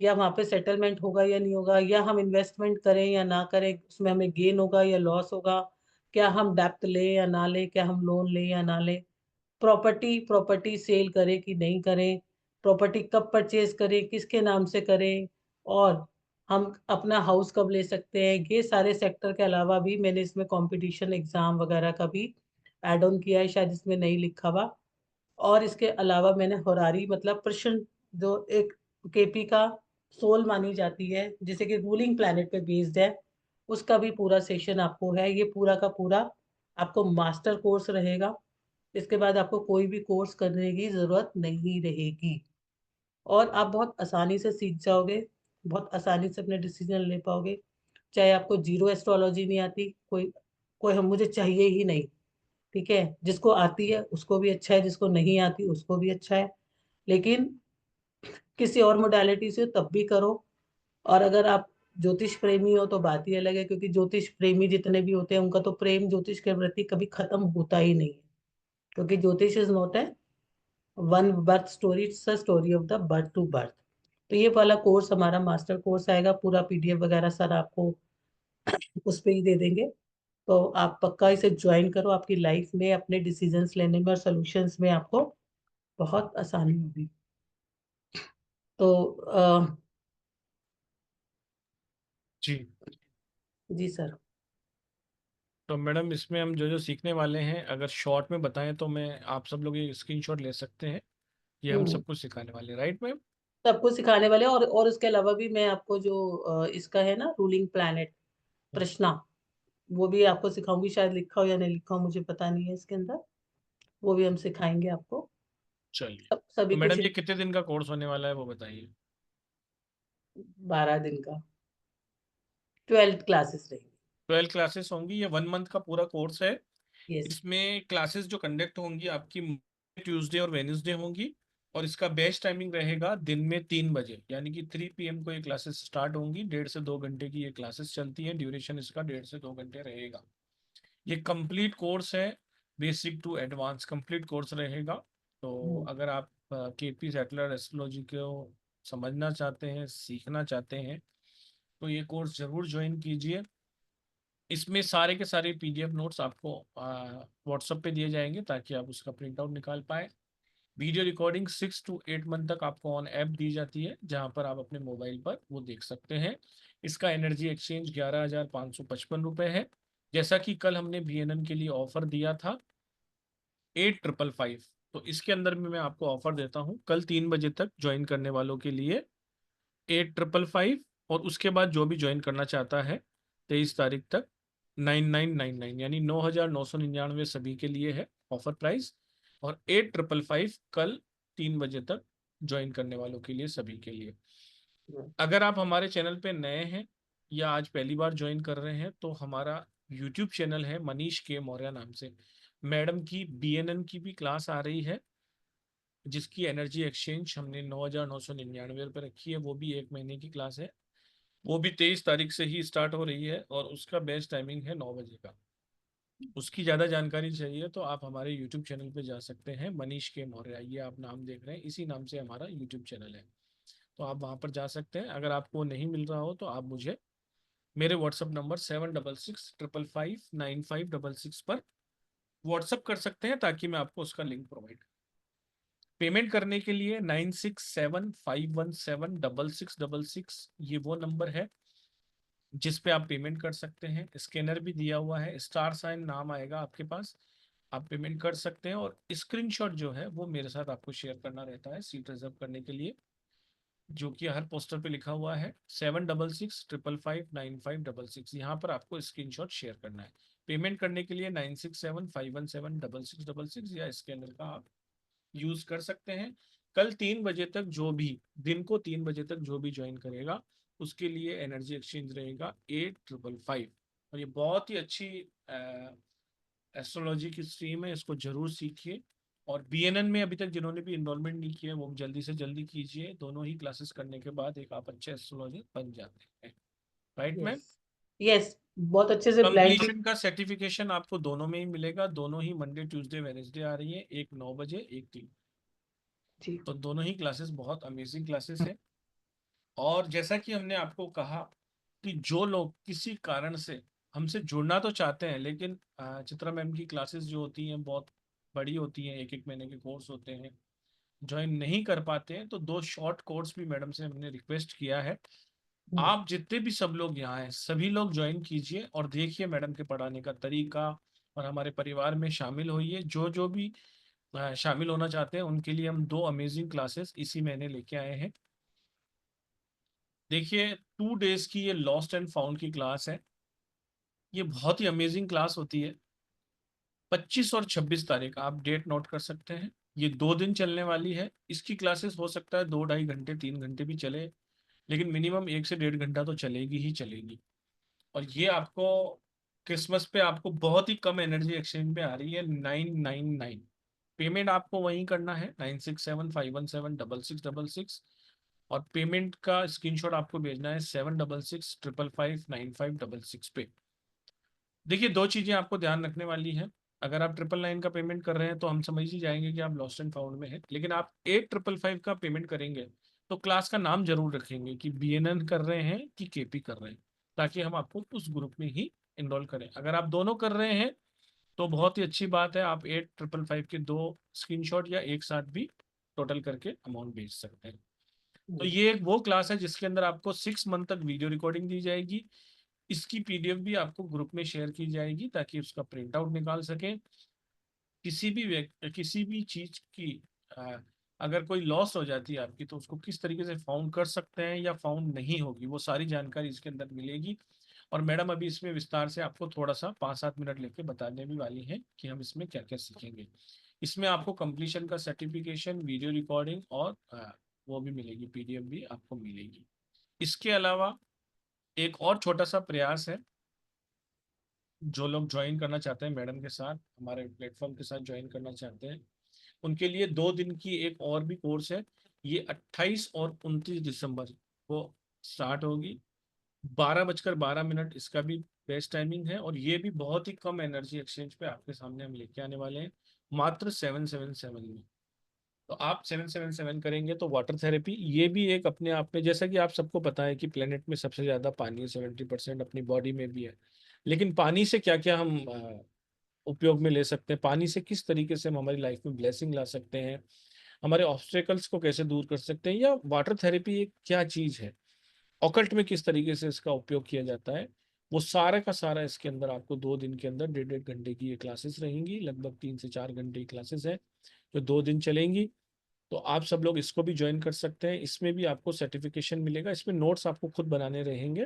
या वहां पे सेटलमेंट होगा या नहीं होगा, या हम इन्वेस्टमेंट करें या ना करें, उसमें हमें गेन होगा या लॉस होगा, क्या हम डेप्थ लें या ना लें, क्या हम लोन लें या ना लें, प्रॉपर्टी प्रॉपर्टी सेल करें कि नहीं करें, प्रॉपर्टी कब परचेज करें, किसके नाम से करें, और हम अपना हाउस कब ले सकते हैं। ये सारे सेक्टर के अलावा भी मैंने इसमें कंपटीशन एग्जाम वगैरह का भी एड ऑन किया है, शायद इसमें नहीं लिखा हुआ। और इसके अलावा मैंने होरारी, मतलब प्रश्न, जो एक केपी का सोल मानी जाती है, जिसे कि रूलिंग प्लैनेट पे बेस्ड है, उसका भी पूरा सेशन आपको है। ये पूरा का पूरा आपको मास्टर कोर्स रहेगा। इसके बाद आपको कोई भी कोर्स करने की जरूरत नहीं रहेगी, और आप बहुत आसानी से सीख जाओगे, बहुत आसानी से अपने डिसीजन ले पाओगे। चाहे आपको जीरो एस्ट्रोलॉजी नहीं आती, कोई कोई हम मुझे चाहिए ही नहीं, ठीक है, जिसको आती है उसको भी अच्छा है, जिसको नहीं आती उसको भी अच्छा है, लेकिन किसी और मोडालिटी से तब भी करो। और अगर आप ज्योतिष प्रेमी हो तो बात ही अलग है, क्योंकि ज्योतिष प्रेमी जितने भी होते हैं उनका तो प्रेम ज्योतिष के प्रति कभी खत्म होता ही नहीं है, क्योंकि ज्योतिष is not a one birth story, it's a story of the birth to birth. तो ये वाला कोर्स हमारा मास्टर कोर्स आएगा, पूरा पीडीएफ वगैरह सर आपको उस पे ही दे देंगे। तो आप पक्का इसे ज्वाइन करो, आपकी लाइफ में अपने डिसीजंस लेने में और सॉल्यूशंस में आपको बहुत आसानी होगी। तो जी। जी सर। तो मैडम इसमें हम जो जो सीखने वाले हैं अगर शॉर्ट में बताएं तो मैं आप सब लोग ये स्क्रीनशॉट ले सकते हैं। ये हम हम्म। सब कुछ सिखाने वाले हैं, राइट मैम? सबको सिखाने वाले, और उसके अलावा भी मैं आपको जो इसका है ना रूलिंग प्लैनेट प्रश्ना, वो भी आपको सिखाऊंगी। शायद लिखा हो या नहीं लिखा हो मुझे पता नहीं है इसके अंदर, वो भी हम सिखाएंगे आपको। चलिए। तो सभी मैडम कुछ ये कितने दिन का कोर्स होने वाला है वो बताइए। 12 दिन का। 12 क्लासेस रहेंगी। 12 क्लासेस होंगी। ये 1 मंथ का पूरा कोर्स है। यस। इसमें क्लासेस जो कंडक्ट होंगी आपकी ट्यूसडे और वेन्सडे होंगी। और इसका बेस्ट टाइमिंग रहेगा दिन में 3 बजे, यानी कि 3 PM को ये क्लासेस स्टार्ट होंगी। 1.5 से 2 घंटे की ये क्लासेस चलती हैं। ड्यूरेशन इसका 1.5 से 2 घंटे रहेगा। ये कंप्लीट कोर्स है, basic to advance complete course रहेगा। तो अगर आप केपी सेटलर एस्ट्रोलॉजी को समझना चाहते हैं, सीखना चाहते हैं, तो ये कोर्स जरूर ज्वाइन कीजिए। इसमें सारे के सारे PDF नोट्स आपको व्हाट्सएप पे दिए जाएंगे ताकि आप उसका प्रिंट आउट निकाल पाए। वीडियो रिकॉर्डिंग 6 to 8 मंथ तक आपको ऑन ऐप दी जाती है, जहां पर आप अपने मोबाइल पर वो देख सकते हैं। इसका एनर्जी एक्सचेंज 11,555 रुपये है। जैसा कि कल हमने BNN के लिए ऑफर दिया था 8,555, तो इसके अंदर भी मैं आपको ऑफर देता हूँ कल 3 बजे तक ज्वाइन करने वालों के लिए 8,555। और उसके बाद जो भी ज्वाइन करना चाहता है 23 तारीख तक 9,999, यानी 9,999 सभी के लिए है ऑफर प्राइस। और 8,555 कल 3 बजे तक ज्वाइन करने वालों के लिए, सभी के लिए। अगर आप हमारे चैनल पे नए हैं या आज पहली बार ज्वाइन कर रहे हैं, तो हमारा यूट्यूब चैनल है मनीष के मौर्य नाम से। मैडम की BNN की भी क्लास आ रही है, जिसकी एनर्जी एक्सचेंज हमने 9,999 रुपये रखी है। वो भी 1 महीने की क्लास है। वो भी 23 तारीख से ही स्टार्ट हो रही है और उसका बेस्ट टाइमिंग है 9 बजे का। उसकी ज़्यादा जानकारी चाहिए तो आप हमारे यूट्यूब चैनल पे जा सकते हैं, मनीष के मौर्य, ये आप नाम देख रहे हैं, इसी नाम से हमारा यूट्यूब चैनल है। तो आप वहाँ पर जा सकते हैं। अगर आपको नहीं मिल रहा हो तो आप मुझे मेरे व्हाट्सअप नंबर 7665559566 पर व्हाट्सअप कर सकते हैं, ताकि मैं आपको उसका लिंक प्रोवाइड। पेमेंट करने के लिए 9675176666, ये वो नंबर है जिस पे आप पेमेंट कर सकते हैं। स्कैनर भी दिया हुआ है, स्टार साइन नाम आएगा आपके पास, आप पेमेंट कर सकते हैं। और स्क्रीनशॉट जो है वो मेरे साथ आपको शेयर करना रहता है सीट रिजर्व करने के लिए, जो कि हर पोस्टर पे लिखा हुआ है 7665559566। यहाँ पर आपको स्क्रीनशॉट शेयर करना है। पेमेंट करने के लिए 9675176666 या स्कैनर का आप यूज कर सकते हैं। कल 3 बजे तक जो भी, दिन को 3 बजे तक जो भी ज्वाइन करेगा उसके लिए एनर्जी एक्सचेंज रहेगा 8,555। और ये बहुत ही अच्छी एस्ट्रोलॉजी की स्ट्रीम है, इसको जरूर सीखिए। और BNN में अभी तक जिन्होंने भी इन्वॉल्वमेंट नहीं किया है वो जल्दी से जल्दी कीजिए। दोनों ही क्लासेस करने के बाद एक आप अच्छे एस्ट्रोलॉजर बन जाते हैं। Right ma'am? यस। यस, बहुत अच्छे से ब्लाइंड। कंप्लीशन का सर्टिफिकेशन आपको दोनों में ही मिलेगा। दोनों ही मंडे ट्यूसडे वेडनेसडे आ रही है, एक 9 बजे, एक 3। जी। तो दोनों ही क्लासेस बहुत अमेजिंग क्लासेस हैं। और जैसा कि हमने आपको कहा कि जो लोग किसी कारण से हमसे जुड़ना तो चाहते हैं, लेकिन चित्रा मैम की क्लासेस जो होती हैं बहुत बड़ी होती हैं, 1-1 महीने के कोर्स होते हैं, ज्वाइन नहीं कर पाते हैं, तो 2 शॉर्ट कोर्स भी मैडम से हमने रिक्वेस्ट किया है। आप जितने भी सब लोग यहाँ हैं सभी लोग ज्वाइन कीजिए और देखिए मैडम के पढ़ाने का तरीका, और हमारे परिवार में शामिल होइए। जो जो भी शामिल होना चाहते हैं उनके लिए हम 2 अमेजिंग क्लासेस इसी महीने लेके आए हैं। देखिए 2 डेज की ये लॉस्ट एंड फाउंड की क्लास है। ये बहुत ही अमेजिंग क्लास होती है। 25 और 26 तारीख आप डेट नोट कर सकते हैं। ये 2 दिन चलने वाली है। इसकी क्लासेस हो सकता है 2-2.5 घंटे 3 घंटे भी चले, लेकिन मिनिमम 1 से 1.5 घंटा तो चलेगी ही चलेगी। और ये आपको क्रिसमस पे आपको बहुत ही कम एनर्जी एक्सचेंज में आ रही है 999। पेमेंट आपको वहीं करना है 9675176666। और पेमेंट का स्क्रीनशॉट आपको भेजना है 7665559566 पे। देखिए 2 चीजें आपको ध्यान रखने वाली हैं। अगर आप 999 का पेमेंट कर रहे हैं तो हम समझ ही जाएंगे कि आप लॉस्ट एंड फाउंड में हैं, लेकिन आप 8,555 का पेमेंट करेंगे तो क्लास का नाम जरूर रखेंगे कि BNN कर रहे हैं कि KP कर रहे हैं, ताकि हम आपको उस ग्रुप में ही इनरोल करें। अगर आप दोनों कर रहे हैं तो बहुत ही अच्छी बात है, आप 8,555 के 2 स्क्रीनशॉट या एक साथ भी टोटल करके अमाउंट भेज सकते हैं। तो ये एक वो क्लास है जिसके अंदर आपको 6 मंथ तक वीडियो रिकॉर्डिंग दी जाएगी। इसकी PDF भी आपको ग्रुप में शेयर की जाएगी ताकि उसका प्रिंट आउट निकाल सके। किसी भी चीज की अ, अगर कोई लॉस हो जाती है आपकी तो उसको किस तरीके से फाउंड कर सकते हैं या फाउंड नहीं होगी, वो सारी जानकारी इसके अंदर मिलेगी। और मैडम अभी इसमें विस्तार से आपको थोड़ा सा 5-7 मिनट लेके बताने भी वाली हैं कि हम इसमें क्या क्या सीखेंगे। इसमें आपको कंप्लीशन का सर्टिफिकेशन, वीडियो रिकॉर्डिंग और वो भी मिलेगी, PDF भी आपको मिलेगी। इसके अलावा एक और छोटा सा प्रयास है, जो लोग ज्वाइन करना चाहते हैं मैडम के साथ, हमारे प्लेटफॉर्म के साथ ज्वाइन करना चाहते हैं, उनके लिए 2 दिन की एक और भी कोर्स है। ये 28 और 29 दिसंबर को स्टार्ट होगी। 12:12 इसका भी बेस्ट टाइमिंग है, और ये भी बहुत ही कम एनर्जी एक्सचेंज पे आपके सामने हम लेके आने वाले हैं, मात्र 777 में। तो आप 777 करेंगे तो वाटर थेरेपी, ये भी एक अपने आप में, जैसा कि आप सबको पता है कि प्लेनेट में सबसे ज्यादा पानी है, 70% अपनी बॉडी में भी है। लेकिन पानी से क्या क्या हम उपयोग में ले सकते हैं, पानी से किस तरीके से हम हमारी लाइफ में ब्लेसिंग ला सकते हैं, हमारे ऑब्स्टेकल्स को कैसे दूर कर सकते हैं, या वाटर थेरेपी एक क्या चीज है, ऑकल्ट में किस तरीके से इसका उपयोग किया जाता है, वो सारा का सारा इसके अंदर आपको 2 दिन के अंदर 1.5-1.5 घंटे की ये क्लासेस रहेंगी। लगभग 3 से 4 घंटे की क्लासेस है जो 2 दिन चलेंगी। तो आप सब लोग इसको भी ज्वाइन कर सकते हैं। इसमें भी आपको सर्टिफिकेशन मिलेगा, इसमें नोट्स आपको खुद बनाने रहेंगे,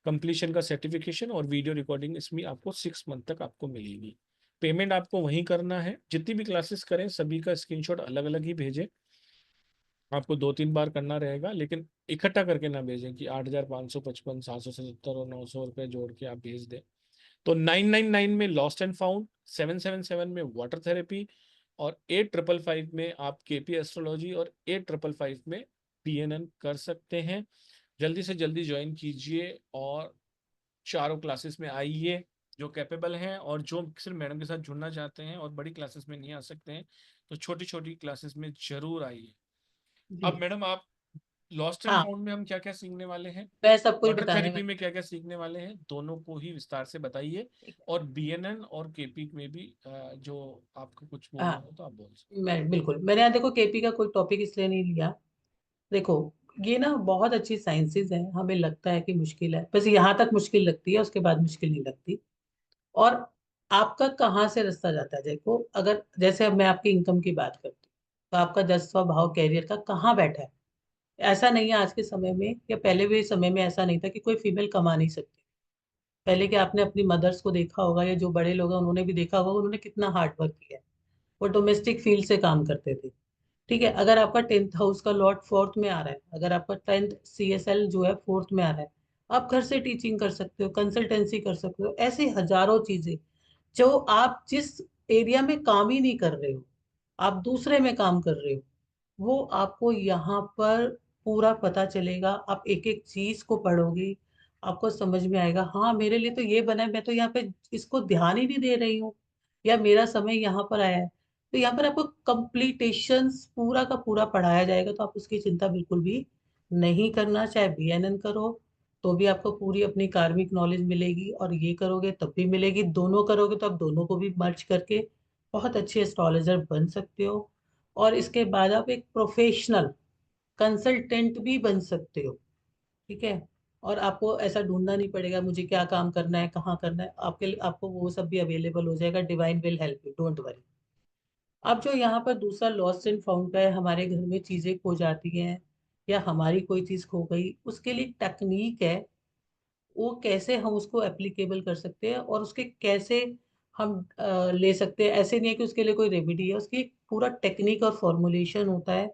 कंप्लीशन का सर्टिफिकेशन और वीडियो रिकॉर्डिंग इसमें आपको 6 मंथ तक आपको मिलेगी। पेमेंट आपको वहीं करना है, जितनी भी क्लासेस करें सभी का स्क्रीनशॉट अलग अलग ही भेजें। आपको 2-3 बार करना रहेगा, लेकिन इकट्ठा करके ना भेजें कि 8,555, 777 और 900 रुपये जोड़ के आप भेज दें। तो 999 में लॉस्ट एंड फाउंड, 777 में वाटर थेरेपी, और 8,555 में आप केपी एस्ट्रोलॉजी, और 8,555 में पीएनएन कर सकते हैं। जल्दी से जल्दी ज्वाइन कीजिए और चारों क्लासेस में आइए। जो कैपेबल हैं और जो सिर्फ मैडम के साथ जुड़ना चाहते हैं और बड़ी क्लासेस में नहीं आ सकते हैं, तो छोटी छोटी क्लासेस में जरूर आइए। जी। अब मैडम आप, लॉस्ट एंड हाँ, फाउंड में हम क्या क्या सीखने वाले हैं, मैं सब कुछ वाटर बताने थेरेपी वाली में क्या क्या सीखने वाले हैं, दोनों को ही विस्तार से बताइए। हूँ। ठीक है। और बीएनएन और केपी में भी जो आपको कुछ बोलना हाँ, हो तो आप बोल सकते मैं बिल्कुल, मैंने यहाँ देखो केपी का कोई टॉपिक इसलिए नहीं लिया। देखो, ये ना बहुत अच्छी साइंसेज है, हमें लगता है कि मुश्किल है, बस यहाँ तक मुश्किल लगती है, उसके बाद मुश्किल नहीं लगती। और आपका कहाँ से रास्ता जाता है, देखो अगर जैसे अब मैं आपकी इनकम की बात करती हूँ, तो आपका 10वां भाव कैरियर का कहाँ बैठा है। ऐसा नहीं है आज के समय में, या पहले भी समय में ऐसा नहीं था कि कोई फीमेल कमा नहीं सकती। पहले के आपने अपनी मदर्स को देखा होगा, या जो बड़े लोग हैं उन्होंने भी देखा होगा, उन्होंने कितना हार्ड वर्क किया है। वो डोमेस्टिक फील्ड से काम करते थे। ठीक है, अगर आपका 10th हाउस का लॉर्ड फोर्थ में आ रहा है, अगर आपका 10th CSL जो है फोर्थ में आ रहा है, आप घर से टीचिंग कर सकते हो, कंसल्टेंसी कर सकते हो, ऐसी हजारों चीजें जो आप जिस एरिया में काम ही नहीं कर रहे हो, आप दूसरे में काम कर रहे हो, वो आपको यहाँ पर पूरा पता चलेगा। आप एक एक चीज को पढ़ोगे, आपको समझ में आएगा, हाँ मेरे लिए तो ये बना है, मैं तो यहाँ पे इसको ध्यान ही नहीं दे रही हूँ, या मेरा समय यहाँ पर आया है। तो यहाँ पर आपको कंप्लीटेशंस पूरा का पूरा पढ़ाया जाएगा, तो आप उसकी चिंता बिल्कुल भी नहीं करना। चाहे बीएनएन करो तो भी आपको पूरी अपनी कार्मिक नॉलेज मिलेगी, और ये करोगे तब भी मिलेगी, दोनों करोगे तो आप दोनों को भी मर्ज करके बहुत अच्छे एस्ट्रोलॉजर बन सकते हो। और इसके बाद आप एक प्रोफेशनल कंसल्टेंट भी बन सकते हो। ठीक है, और आपको ऐसा ढूंढना नहीं पड़ेगा मुझे क्या काम करना है, कहाँ करना है, आपके लिए आपको वो सब भी अवेलेबल हो जाएगा। Divine will help you, don't worry. अब जो यहाँ पर दूसरा लॉस्ट एंड फाउंड का है, हमारे घर में चीजें खो जाती हैं, या हमारी कोई चीज खो गई, उसके लिए टेक्निक है, वो कैसे हम उसको एप्लीकेबल कर सकते हैं, और उसके कैसे हम ले सकते हैं। ऐसे नहीं है कि उसके लिए कोई रेमेडी है, उसकी एक पूरा टेक्निक और फॉर्मुलेशन होता है,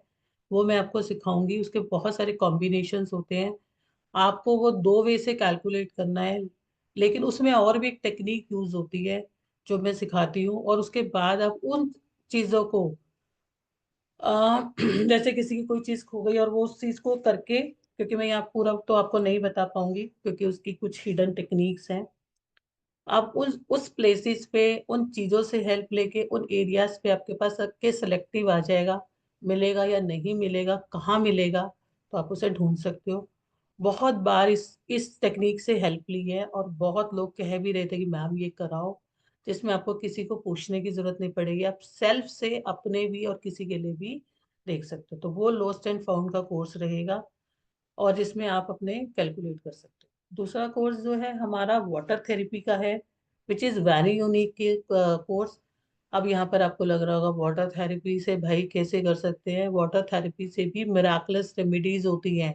वो मैं आपको सिखाऊंगी। उसके बहुत सारे कॉम्बिनेशंस होते हैं, आपको वो 2 वे से कैलकुलेट करना है, लेकिन उसमें और भी एक टेक्निक यूज होती है जो मैं सिखाती हूँ। और उसके बाद आप उन चीजों को अ, जैसे किसी की कोई चीज खो गई और वो उस चीज को करके, क्योंकि मैं यहाँ पूरा तो आपको नहीं बता पाऊंगी क्योंकि उसकी कुछ हिडन टेक्निक्स हैं, आप उस प्लेसेस पे उन चीजों से हेल्प लेके उन एरियाज पे आपके पास के सिलेक्टिव आ जाएगा, मिलेगा या नहीं मिलेगा, कहाँ मिलेगा, तो आप उसे ढूंढ सकते हो। बहुत बार इस टेक्निक से हेल्प ली है, और बहुत लोग कह भी रहे थे कि मैम ये कराओ, जिसमें आपको किसी को पूछने की जरूरत नहीं पड़ेगी, आप सेल्फ से अपने भी और किसी के लिए भी देख सकते हो। तो वो लॉस्ट एंड फाउंड का कोर्स रहेगा, और जिसमें आप अपने कैलकुलेट कर सकते हो। दूसरा कोर्स जो है हमारा वाटर थेरेपी का है, which is very unique course. अब यहाँ पर आपको लग रहा होगा वाटर थेरेपी से भाई कैसे कर सकते हैं, वाटर थेरेपी से भी मिराकलस रेमेडीज होती हैं।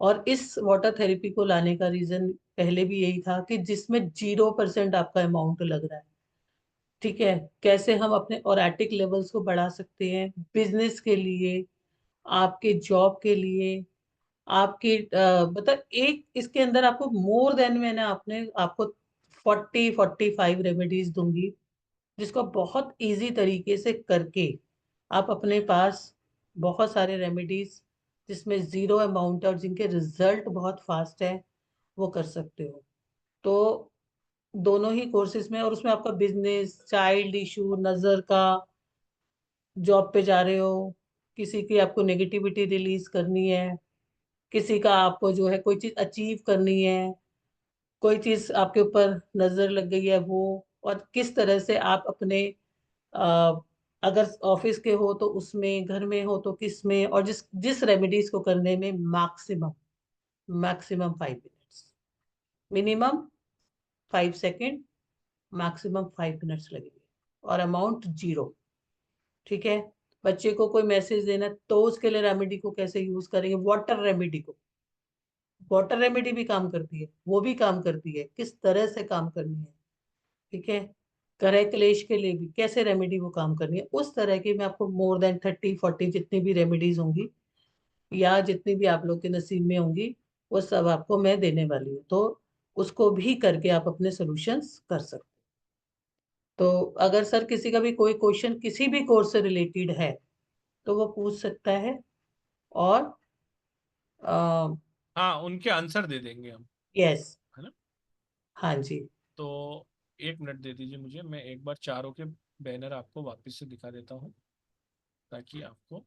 और इस वाटर थेरेपी को लाने का रीजन पहले भी यही था कि जिसमें 0% आपका अमाउंट लग रहा है। ठीक है, कैसे हम अपने ओरेटिक लेवल्स को बढ़ा सकते हैं, बिजनेस के लिए, आपके जॉब के लिए, आपकी मतलब एक इसके अंदर आपको मोर देन मैंने आपने आपको 45 रेमेडीज दूंगी, जिसको बहुत इजी तरीके से करके आप अपने पास बहुत सारे रेमेडीज जिसमें जीरो अमाउंट है और जिनके रिजल्ट बहुत फास्ट है, वो कर सकते हो। तो दोनों ही कोर्सेज में, और उसमें आपका बिजनेस, चाइल्ड इशू, नजर का, जॉब पे जा रहे हो, किसी की आपको नेगेटिविटी रिलीज करनी है, किसी का आपको जो है कोई चीज अचीव करनी है, कोई चीज आपके ऊपर नजर लग गई है वो, और किस तरह से आप अपने अ, अगर ऑफिस के हो तो उसमें, घर में हो तो किस में, और जिस जिस रेमेडीज को करने में maximum maximum 5 minutes, minimum 5 second, maximum 5 minutes लगेंगे, और अमाउंट जीरो। ठीक है। बच्चे को कोई मैसेज देना है, तो उसके लिए रेमेडी को कैसे यूज करेंगे, वाटर रेमेडी को, वाटर रेमेडी भी काम करती है, वो भी काम करती है, किस तरह से काम करनी है। ठीक है। ग्रह क्लेश के लिए भी कैसे रेमेडी वो काम करनी है, उस तरह की मैं आपको मोर देन 30-40 जितनी भी रेमेडीज होंगी, या जितनी भी आप लोग के नसीब में होंगी, वो सब आपको मैं देने वाली हूँ। तो उसको भी करके आप अपने सॉल्यूशंस कर सकते हो। तो अगर सर किसी का भी कोई क्वेश्चन किसी भी कोर्स से रिलेटेड है, तो वो पूछ सकता है। और हाँ, उनके आंसर दे देंगे हम, यस। है ना। हाँ जी। तो 1 मिनट दे दीजिए मुझे, मैं एक बार चारों के बैनर आपको वापस से दिखा देता हूँ, ताकि आपको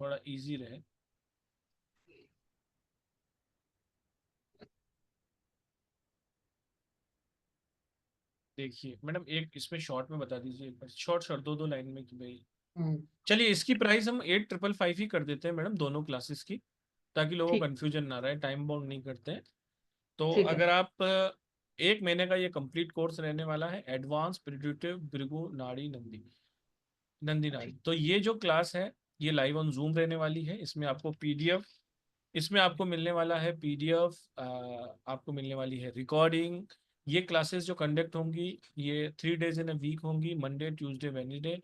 थोड़ा इजी रहे। देखिए मैडम, एक इसमें शॉर्ट में बता दीजिए, एक बार शॉर्ट शॉर्ट दो दो लाइन में कि भाई। हम्म। चलिए, इसकी प्राइस हम 8555 ही कर देते हैं मैडम, दोनों क्लासेस की, ताकि लोगों को ठीक। कन्फ्यूजन ना रहे, टाइम बाउंड नहीं करते हैं। तो ठीक है। अगर आप 1 महीने का ये कंप्लीट कोर्स रहने वाला है, एडवांस प्रिडिक्टिव भृगु नाड़ी नंदी नंदी नाड़ी। ठीक। तो ये जो क्लास है, ये लाइव ऑन जूम रहने वाली है। इसमें आपको पीडीएफ, इसमें आपको मिलने वाला है पीडीएफ, आपको मिलने वाली है रिकॉर्डिंग। ये क्लासेस जो कंडक्ट होंगी, ये 3 डेज इन अ वीक होंगी, मंडे ट्यूसडे वेडनेसडे।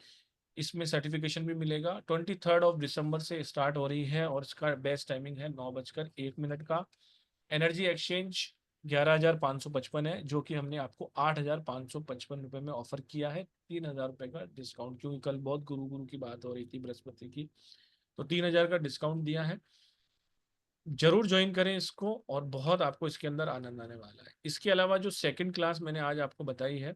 इसमें सर्टिफिकेशन भी मिलेगा। 23 दिसंबर से स्टार्ट हो रही है, और इसका बेस्ट टाइमिंग है 9:01 का। एनर्जी एक्सचेंज 11,555 है, जो कि हमने आपको 8,555 रुपये में ऑफर किया है। 3,000 रुपये का डिस्काउंट, क्योंकि कल बहुत गुरु गुरु की बात हो रही थी बृहस्पति की, तो 3,000 का डिस्काउंट दिया है। जरूर ज्वाइन करें इसको, और बहुत आपको इसके अंदर आनंद आने वाला है। इसके अलावा जो सेकंड क्लास मैंने आज आपको बताई है,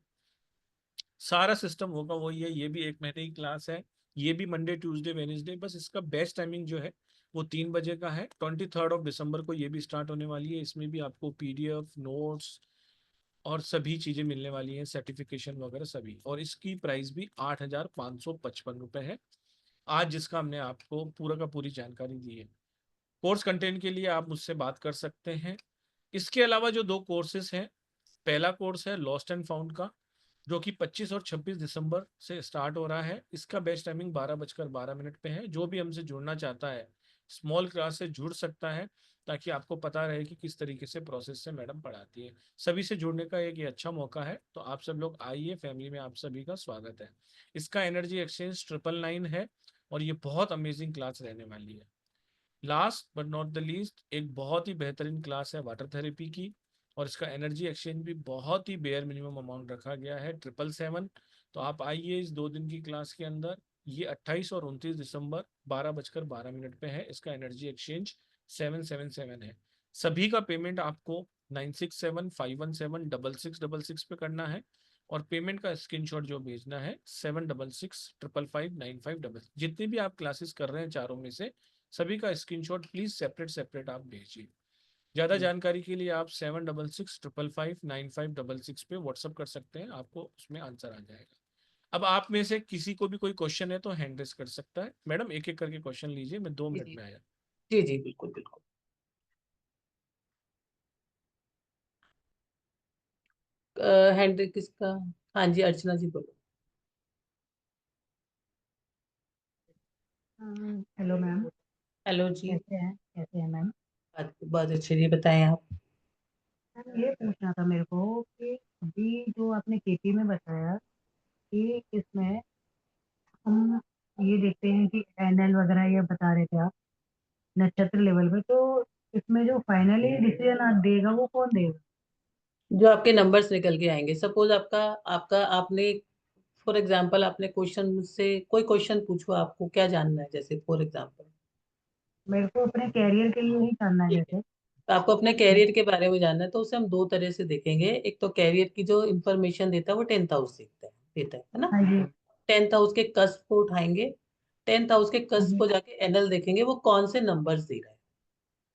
सारा सिस्टम होगा वही है, ये भी 1 महीने की क्लास है। ये भी मंडे ट्यूसडे वेनेसडे, बस इसका बेस्ट टाइमिंग जो है वो 3 बजे का है। 23 दिसंबर को ये भी स्टार्ट होने वाली है। इसमें भी आपको पीडीएफ, नोट्स और सभी चीजें मिलने वाली हैं, सर्टिफिकेशन वगैरह सभी। और इसकी प्राइस भी 8,555 रुपये है, आज जिसका हमने आपको पूरा का पूरी जानकारी दी है। कोर्स कंटेंट के लिए आप मुझसे बात कर सकते हैं। इसके अलावा जो दो कोर्सेज हैं, पहला कोर्स है लॉस्ट एंड फाउंड का, जो कि 25 और 26 दिसंबर से स्टार्ट हो रहा है। इसका बेस्ट टाइमिंग 12:12 पे है। जो भी हमसे जुड़ना चाहता है, स्मॉल क्लास से जुड़ सकता है, ताकि आपको पता रहे कि किस तरीके से प्रोसेस से मैडम पढ़ाती है। सभी से जुड़ने का एक ये अच्छा मौका है, तो आप सब लोग आइए, फैमिली में आप सभी का स्वागत है। इसका एनर्जी एक्सचेंज 999 है, और ये बहुत अमेजिंग क्लास रहने वाली है। Last but not the least, एक बहुत ही बेहतरीन क्लास है वाटर थेरेपी की, और इसका एनर्जी एक्सचेंज भी बहुत ही बेयर मिनिमम अमाउंट रखा गया है, 777। तो आप आइए इस 2 दिन की क्लास के अंदर। ये 28 और 29 दिसंबर 12:12 पे है। इसका एनर्जी एक्सचेंज 777 है। सभी का पेमेंट आपको 9675176666 पे करना है, और पेमेंट का स्क्रीनशॉट जो भेजना है 76655595 जितनी भी आप क्लासेस कर रहे हैं चारों में से, सभी का स्क्रीनशॉट प्लीज सेपरेट सेपरेट आप भेजिए। ज्यादा जानकारी के लिए आप 7665559566 पे व्हाट्सअप कर सकते हैं, आपको उसमें आंसर आ जाएगा। अब आप में से किसी को भी कोई क्वेश्चन है तो हैंड रेस कर सकता है। मैडम एक एक करके क्वेश्चन लीजिए, मैं 2 मिनट जी में आया। जी जी, बिल्कुल बिल्कुल। हैंड किसका? हाँ जी, अर्चना जी बोलो। Hello ma'am. हेलो जी। कैसे हैं मैम? बहुत अच्छे जी, बताएं आप। मैम ये पूछना था मेरे को कि अभी जो आपने केपी में बताया कि इसमें हम ये देखते हैं कि एनएल वगैरह ये बता रहे थे आप, नक्षत्र लेवल पे, तो इसमें जो फाइनली डिसीजन देगा वो कौन देगा? जो आपके नंबर्स निकल के आएंगे, सपोज आपका आपका आपने फॉर एग्जांपल आपने क्वेश्चन मुझसे कोई क्वेश्चन पूछो, आपको क्या जानना है जैसे फॉर एग्जांपल। मेरे को अपने कैरियर के लिए ही करना है ठीक है, जैसे। तो आपको अपने कैरियर के बारे में जानना है, तो उसे हम दो तरह से देखेंगे। एक तो कैरियर की जो इंफॉर्मेशन देता है वो 10th हाउस देता है ना। हाँ जी। 10th हाउस के कस्प को उठाएंगे, 10th हाउस के हाँ कस्प जी। को जाके एनएल देखेंगे वो कौन से नंबर्स दे रहा है।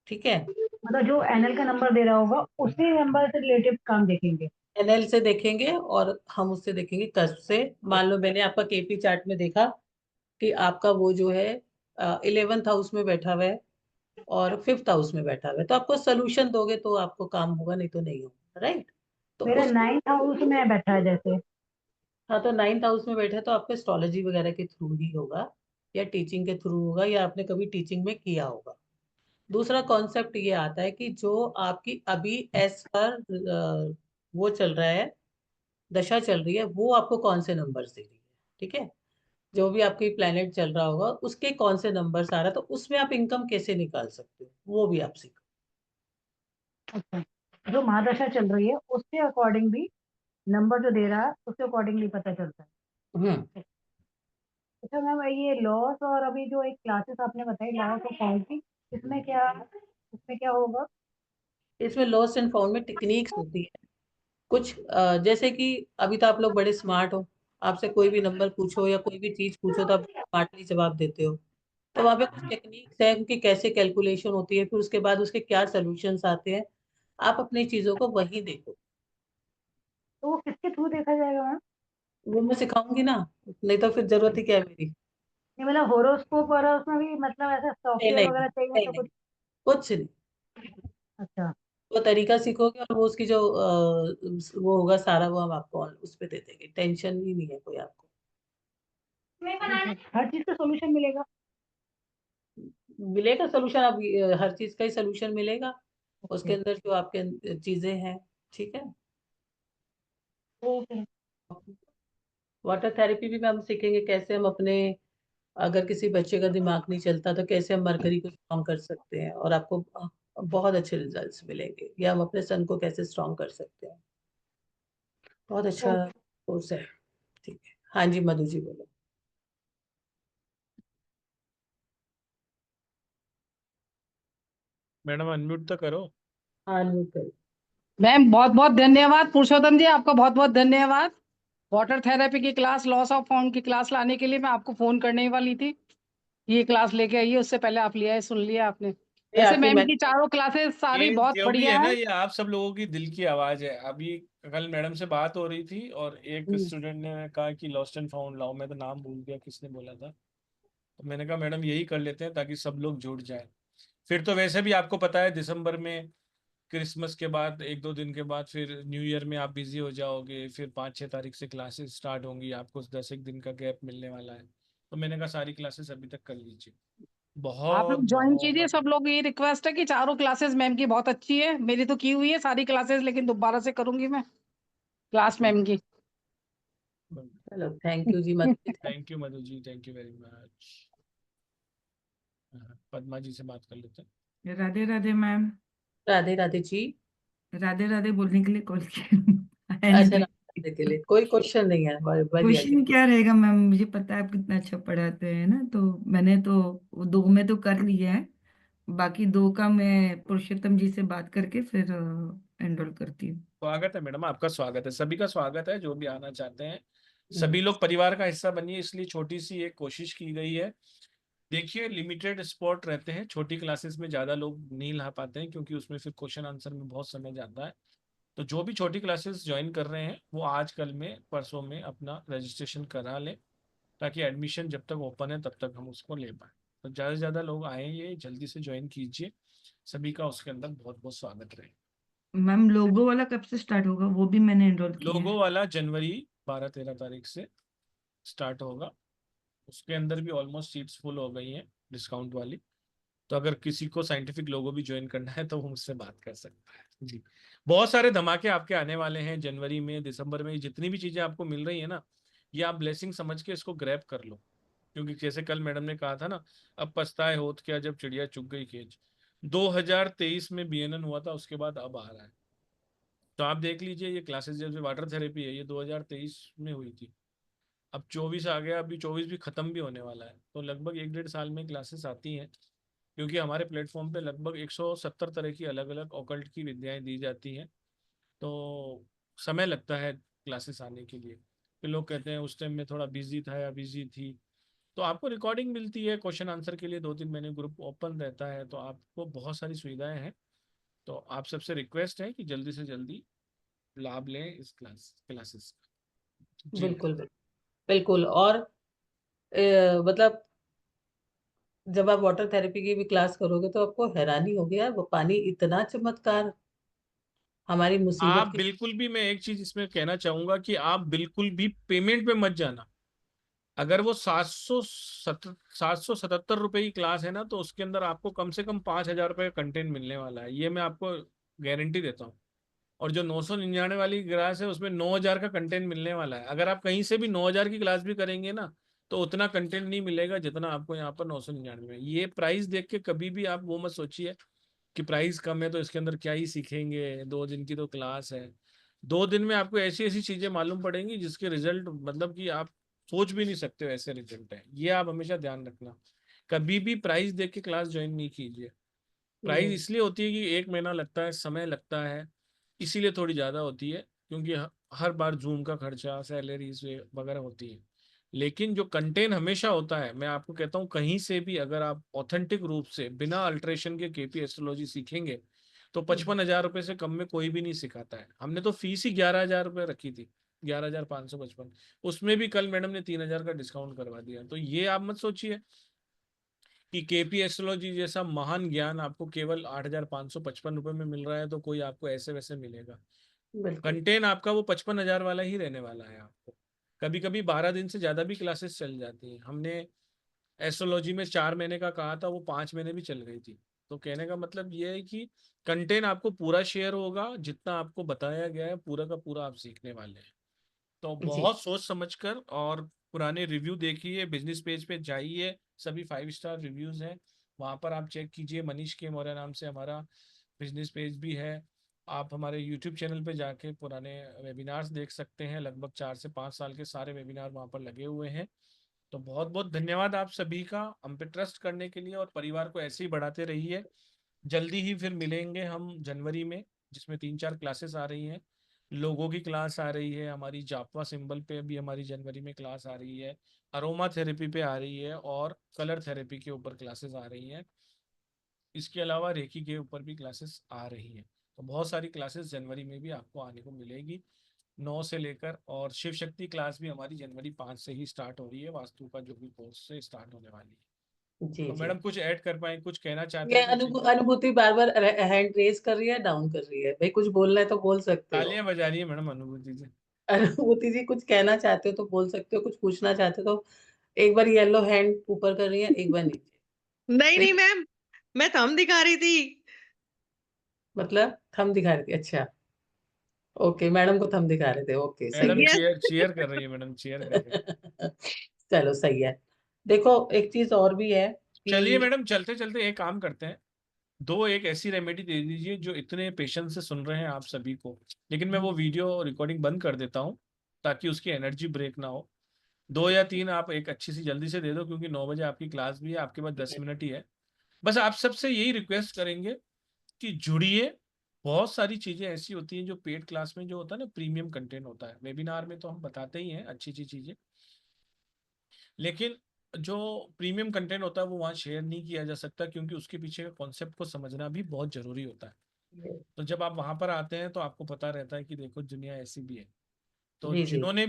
ठीक है, मतलब जो एनएल का नंबर दे रहा होगा उसी नंबर से रिलेटेड काम देखेंगे। एनएल से देखेंगे और हम उससे देखेंगे कस्प से। मान लो मैंने आपका केपी चार्ट में देखा कि आपका वो जो है 11th हाउस में बैठा हुआ है और 5th हाउस में बैठा हुआ है, तो आपको सोल्यूशन दोगे तो आपको काम होगा, नहीं तो नहीं होगा, राइट। तो मेरा उस 9th हाउस में बैठा है जैसे। हाँ, तो 9th हाउस में बैठा है तो आपको एस्ट्रोलॉजी वगैरह के थ्रू ही होगा, या टीचिंग के थ्रू होगा, या आपने कभी टीचिंग में किया होगा। दूसरा कॉन्सेप्ट ये आता है कि जो आपकी अभी एस पर वो चल रहा है, दशा चल रही है, वो आपको कौन से नंबर्स दे रही है। ठीक है, जो भी आपकी प्लेनेट चल रहा होगा उसके कौन से नंबर्स आ रहा है, तो उसमें आप इनकम कैसे निकाल सकते हो वो भी आप सीखो। अच्छा, जो महादशा चल रही है उसके अकॉर्डिंग भी नंबर जो दे रहा है उसके अकॉर्डिंगली पता चलता है। हम्म। अच्छा मैम, ये लॉस और अभी जो एक क्लासेस आपने बताई लॉस और फाउंड की, इसमें क्या होगा? इसमें लॉस्ट एंड फाउंड में टेक्निक्स होती है कुछ, जैसे कि अभी तो आप लोग बड़े स्मार्ट हो, आपसे कोई भी नंबर पूछो या कोई भी चीज पूछो तो आप स्मार्टली जवाब देते हो। तो वहाँ पे कुछ टेक्निक्स है उनकी, कैसे कैलकुलेशन होती है, फिर उसके बाद उसके क्या सोल्यूशंस आते हैं। आप अपनी चीजों को वहीं देखो। तो वो किसके थ्रू देखा जाएगा मैम? वो मैं सिखाऊंगी ना, नहीं तो फिर जरूरत ही क्या है मेरी। नहीं मतलब होरोस्कोप और उसमें भी मतलब ऐसा नहीं सॉफ्टवेयर नहीं वगैरह चाहिए नहीं तो नहीं, कुछ? कुछ नहीं। अच्छा। वो तरीका सीखोगे और वो उसकी जो वो होगा सारा, वो हम आपको उस पे दे देंगे, टेंशन ही नहीं है कोई आपको। हर चीज का सॉल्यूशन मिलेगा? मिलेगा सोल्यूशन, अब हर चीज का ही सोल्यूशन मिलेगा उसके ओके। अंदर जो आपके चीजें हैं। ठीक है, ओके। वाटर थेरेपी भी हम सीखेंगे, कैसे हम अपने, अगर किसी बच्चे का दिमाग नहीं चलता तो कैसे हम मरकरी को स्ट्रॉन्ग कर सकते हैं, और आपको बहुत अच्छे रिजल्ट्स मिलेंगे, या हम अपने सन को कैसे स्ट्रॉन्ग कर सकते हैं। बहुत अच्छा ओके। कोर्स है। ठीक है, हाँ जी मधु जी बोलो। मैडम अनम्यूट तो करो। हाँ अनम्यूट करो। मैम बहुत बहुत धन्यवाद पुरुषोत्तम जी, आपका बहुत बहुत धन्यवाद। वाटर थेरेपी की क्लास, लॉस ऑफ फाउंड की क्लास लाने के लिए मैं आपको फोन करने ही वाली थी। ये क्लास लेके आइए, उससे पहले आप लिया है, सुन लिया आपने। ये वैसे आपकी मैम की मैसेज, चारों क्लासेस सारी ये बहुत जो भी बढ़िया है ना, है। ये आप सब लोगों की दिल की आवाज है। अभी कल मैडम से बात हो रही थी और एक स्टूडेंट ने कहा कि लॉस्ट एंड फाउंड लाओ, मैं तो नाम भूल गया किसने बोला था। तो मैंने कहा मैडम यही कर लेते हैं ताकि सब लोग जुड़ जाए। फिर तो वैसे भी आपको पता है दिसंबर में क्रिसमस के बाद एक दो दिन के बाद फिर न्यू ईयर में आप बिजी हो जाओगे, फिर 5-6 तारीख से क्लासेस स्टार्ट होंगी, आपको 10 एक दिन का गैप मिलने वाला है। तो मैंने कहा सारी क्लासेस अभी तक कर लीजिए। आप बहुत लोग ज्वाइन कीजिए, बहुत सब लोग, ये रिक्वेस्ट है कि चारों क्लासेस मैम की बहुत अच्छी है। मेरी तो की हुई है सारी क्लासेस, लेकिन दोबारा से करूंगी मैं क्लास मैम की। चलो thank you ji Madhu ji. Thank you Madhu ji, thank you very much. Padma ji से बात कर लेते हैं। राधे राधे मैम। राधे राधे जी। राधे राधे बोलने के लिए कॉल किया है अच्छा, नहीं। राधे के लिए कोई क्वेश्चन नहीं है, बढ़िया जी। क्वेश्चन क्या रहेगा मैम, मुझे पता है आप कितना अच्छा पढ़ाते हैं ना, तो मैंने तो दो में तो कर लिया है, बाकी दो का मैं पुरुषोत्तम जी से बात करके फिर एनरोल करती हूँ। स्वागत है मैडम, आपका स्वागत है, सभी का स्वागत है जो भी आना चाहते हैं। हम्म। सभी लोग परिवार का हिस्सा बनिए, इसलिए छोटी सी एक कोशिश की गई है। देखिए लिमिटेड स्पॉट रहते हैं, छोटी क्लासेस में ज़्यादा लोग नहीं ला पाते हैं क्योंकि उसमें फिर क्वेश्चन आंसर में बहुत समय जाता है। तो जो भी छोटी क्लासेस ज्वाइन कर रहे हैं वो आज कल में परसों में अपना रजिस्ट्रेशन करा लें, ताकि एडमिशन जब तक ओपन है तब तक हम उसको ले पाए। तो ज़्यादा से ज़्यादा लोग आए, ये जल्दी से ज्वाइन कीजिए, सभी का उसके अंदर बहुत बहुत स्वागत रहे। मैम लोगो वाला कब से स्टार्ट होगा, वो भी मैंने एनरोल किया लोगो है। वाला जनवरी 12-13 तारीख से स्टार्ट होगा। उसके अंदर भी ऑलमोस्ट सीट्स फुल हो गई हैं डिस्काउंट वाली। तो अगर किसी को साइंटिफिक लोगो भी ज्वाइन करना है तो वो मुझसे बात कर सकता है जी। बहुत सारे धमाके आपके आने वाले हैं जनवरी में, दिसंबर में। जितनी भी चीजें आपको मिल रही है ना, ये आप ब्लेसिंग समझ के इसको ग्रैब कर लो। क्योंकि जैसे कल मैडम ने कहा था ना, अब पछताए होत क्या जब चिड़िया चुग गई खेज। 2023 में बीएनएन हुआ था, उसके बाद अब आ रहा है। तो आप देख लीजिए, ये क्लासेस जैसे वाटर थेरेपी है, ये 2023 में हुई थी, अब 24 आ गया, अभी 24 भी खत्म भी होने वाला है। तो लगभग 1 डेढ़ साल में क्लासेस आती हैं, क्योंकि हमारे प्लेटफॉर्म पे लगभग 170 तरह की अलग अलग ऑकल्ट की विद्याएं दी जाती हैं। तो समय लगता है क्लासेस आने के लिए। फिर लोग कहते हैं उस टाइम में थोड़ा बिजी था या बिजी थी। तो आपको रिकॉर्डिंग मिलती है, क्वेश्चन आंसर के लिए 2-3 महीने ग्रुप ओपन रहता है, तो आपको बहुत सारी सुविधाएं हैं। तो आप सबसे रिक्वेस्ट है कि जल्दी से जल्दी लाभ लें इस क्लासेस का। जी बिल्कुल बिल्कुल। बिल्कुल। और मतलब जब आप वाटर थेरेपी की भी क्लास करोगे तो आपको हैरानी होगी यार, वो पानी इतना चमत्कार हमारी मुसीबत आप के। बिल्कुल भी, मैं एक चीज इसमें कहना चाहूंगा कि आप बिल्कुल भी पेमेंट पे मत जाना। अगर वो 777 रुपए की क्लास है ना, तो उसके अंदर आपको कम से कम 5,000 रुपए का कंटेंट मिलने वाला है, ये मैं आपको गारंटी देता हूँ। और जो 999 वाली क्लास है, उसमें 9,000 का कंटेंट मिलने वाला है। अगर आप कहीं से भी 9,000 की क्लास भी करेंगे ना, तो उतना कंटेंट नहीं मिलेगा जितना आपको यहाँ पर 999 में। ये प्राइस देख के कभी भी आप वो मत सोचिए कि प्राइस कम है तो इसके अंदर क्या ही सीखेंगे, 2 दिन की तो क्लास है। 2 दिन में आपको ऐसी ऐसी चीजें मालूम पड़ेंगी जिसके रिजल्ट मतलब कि आप सोच भी नहीं सकते हो ऐसे रिजल्ट है। ये आप हमेशा ध्यान रखना, कभी भी प्राइस देख के क्लास ज्वाइन नहीं कीजिए। प्राइस नहीं। इसलिए होती है कि 1 महीना लगता है, समय लगता है, इसीलिए थोड़ी ज़्यादा होती है, क्योंकि हर बार जूम का खर्चा, सैलरीज वगैरह होती है। लेकिन जो कंटेंट हमेशा होता है, मैं आपको कहता हूँ, कहीं से भी अगर आप ऑथेंटिक रूप से बिना अल्ट्रेशन के केपी एस्ट्रोलॉजी सीखेंगे, तो 55,000 रुपये से कम में कोई भी नहीं सिखाता है। हमने तो फीस ही 11,000 रुपये रखी थी, 11,555। उसमें भी कल मैडम ने 3,000 का डिस्काउंट करवा दिया। तो ये आप मत सोचिए कि केपी एस्ट्रोलॉजी जैसा महान ज्ञान आपको केवल 8,555 में मिल रहा है, तो कोई आपको ऐसे वैसे मिलेगा। बिल्कुल। कंटेंट आपका वो 55,000 वाला ही रहने वाला है आपको। कभी कभी 12 दिन से ज्यादा भी क्लासेस चल जाती हैं। हमने एस्ट्रोलॉजी में 4 महीने का कहा था, वो 5 महीने भी चल गई थी। तो कहने का मतलब ये है कि कंटेंट आपको पूरा शेयर होगा, जितना आपको बताया गया है पूरा का पूरा आप सीखने वाले हैं। तो जी। बहुत सोच समझकर, और पुराने रिव्यू देखिए, बिजनेस पेज पे जाइए, सभी 5 स्टार रिव्यूज हैं, वहां पर आप चेक कीजिए। मनीष के मौर्य नाम से हमारा बिजनेस पेज भी है। आप हमारे यूट्यूब चैनल पे जाके पुराने वेबिनार्स देख सकते हैं, लगभग 4 से 5 साल के सारे वेबिनार वहां पर लगे हुए हैं। तो बहुत बहुत धन्यवाद आप सभी का हम पे ट्रस्ट करने के लिए, और परिवार को ऐसे ही बढ़ाते रहिए। जल्दी ही फिर मिलेंगे हम जनवरी में, जिसमें 3-4 क्लासेस आ रही हैं। लोगों की क्लास आ रही है हमारी, जापवा सिंबल पे भी हमारी जनवरी में क्लास आ रही है, अरोमा थेरेपी पे आ रही है, और कलर थेरेपी के ऊपर क्लासेस आ रही हैं। इसके अलावा रेकी के ऊपर भी क्लासेस आ रही हैं। तो बहुत सारी क्लासेस जनवरी में भी आपको आने को मिलेगी, 9 से लेकर। और शिव शक्ति क्लास भी हमारी जनवरी 5 से ही स्टार्ट हो रही है, वास्तु का जो भी कोर्स से स्टार्ट होने वाली है। जी तो जी। मैडम कुछ ऐड कर पाए, कुछ कहना चाहते ये हैं तो चलिए। अनुभूति बार बार हैंड रेज कर रही है, डाउन कर रही है। भाई कुछ बोलना है तो बोल सकते हो। तालियां बजा रही है मैडम अनुभूति जी। अनुभूति जी कुछ कहना चाहते हो तो बोल सकते हो, कुछ पूछना चाहते हो तो। एक बार येलो हैंड ऊपर कर रही है, एक बार नीचे। नहीं नहीं फिर मैम, मैं थंब दिखा रही थी। मतलब थंब दिखा रही थी, अच्छा। ओके, मैडम को थंब दिखा रहे थे, ओके सही मैडम यस। चेयर चेयर कर रही है, मैडम चेयर कर रही है। है। चलो सही है। देखो एक चीज और भी है चलिए कि मैडम, चलते चलते एक काम करते हैं, दो एक ऐसी रेमेडी दे दीजिए जो इतने पेशेंस से सुन रहे हैं आप सभी को। लेकिन मैं वो वीडियो रिकॉर्डिंग बंद कर देता हूँ, ताकि उसकी एनर्जी ब्रेक ना हो। 2 या 3 आप एक अच्छी सी जल्दी से दे दो, क्योंकि 9 बजे आपकी क्लास भी है, आपके पास 10 मिनट ही है। बस आप सबसे यही रिक्वेस्ट करेंगे कि जुड़िए। बहुत सारी चीजें ऐसी होती हैं जो पेड क्लास में जो होता है ना, प्रीमियम कंटेंट होता है। वेबिनार में तो हम बताते ही हैं अच्छी अच्छी चीजें, लेकिन जो प्रीमियम कंटेंट होता है वो वहाँ शेयर नहीं किया जा सकता, क्योंकि उसके पीछे का कॉन्सेप्ट को समझना भी बहुत जरूरी होता है। तो जब आप वहां पर आते हैं तो आपको पता रहता है कि देखो दुनिया ऐसी भी है। तो जी जी। जिन्होंने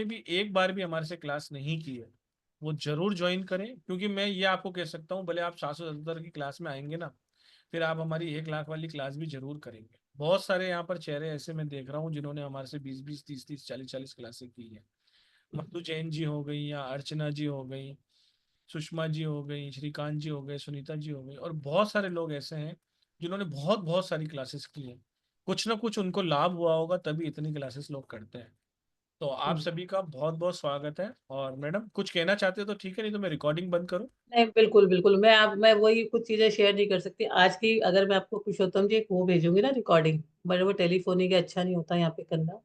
भी एक बार भी हमारे से क्लास नहीं की है, वो जरूर ज्वाइन करें। क्योंकि मैं ये आपको कह सकता हूँ, भले आप 777 की क्लास में आएंगे ना, फिर आप हमारी 1 लाख वाली क्लास भी जरूर करेंगे। बहुत सारे यहाँ पर चेहरे ऐसे मैं देख रहा हूँ जिन्होंने हमारे से 20-20, 30-30, 40-40 क्लासें की है। मधु जैन जी हो गई, या अर्चना जी हो गई, सुषमा जी हो गई, श्रीकांत जी हो गए, सुनीता जी हो गई, और बहुत सारे लोग ऐसे हैं जिन्होंने बहुत बहुत सारी क्लासेस की हैं। कुछ ना कुछ उनको लाभ हुआ होगा, तभी इतनी क्लासेस लोग करते हैं। तो आप सभी का बहुत बहुत स्वागत है। और मैडम कुछ कहना चाहते हो तो ठीक है, नहीं तो मैं रिकॉर्डिंग बंद करूं? नहीं, बिल्कुल बिल्कुल, मैं वही कुछ चीजें शेयर नहीं कर सकती आज की। अगर मैं आपको पुरुषोत्तम जी एक वो भेजूंगी ना रिकॉर्डिंग, बट वो टेलीफोनिक अच्छा नहीं होता यहाँ पे करना।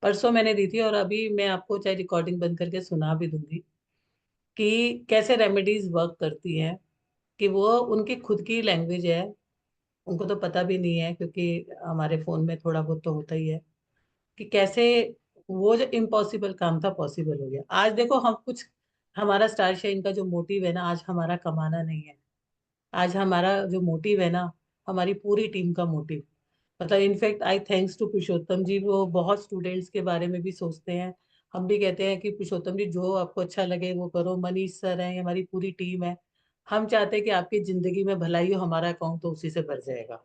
परसों मैंने दी थी, और अभी मैं आपको चाहे रिकॉर्डिंग बंद करके सुना भी दूंगी कि कैसे रेमेडीज वर्क करती हैं। कि वो उनकी खुद की लैंग्वेज है, उनको तो पता भी नहीं है, क्योंकि हमारे फोन में थोड़ा बहुत तो होता ही है कि कैसे वो जो इम्पॉसिबल काम था पॉसिबल हो गया। आज देखो हम कुछ, हमारा स्टार शाइन का जो मोटिव है ना, आज हमारा कमाना नहीं है। आज हमारा जो मोटिव है ना, हमारी पूरी टीम का मोटिव, मतलब इनफैक्ट आई थैंक्स टू पुरुषोत्तम जी। वो बहुत स्टूडेंट्स के बारे में भी सोचते हैं। हम भी कहते हैं कि पुरुषोत्तम जी जो आपको अच्छा लगे वो करो। मनीष सर है, हमारी पूरी टीम है। हम चाहते हैं कि आपकी जिंदगी में भलाई हो, हमारा अकाउंट तो उसी से भर जाएगा।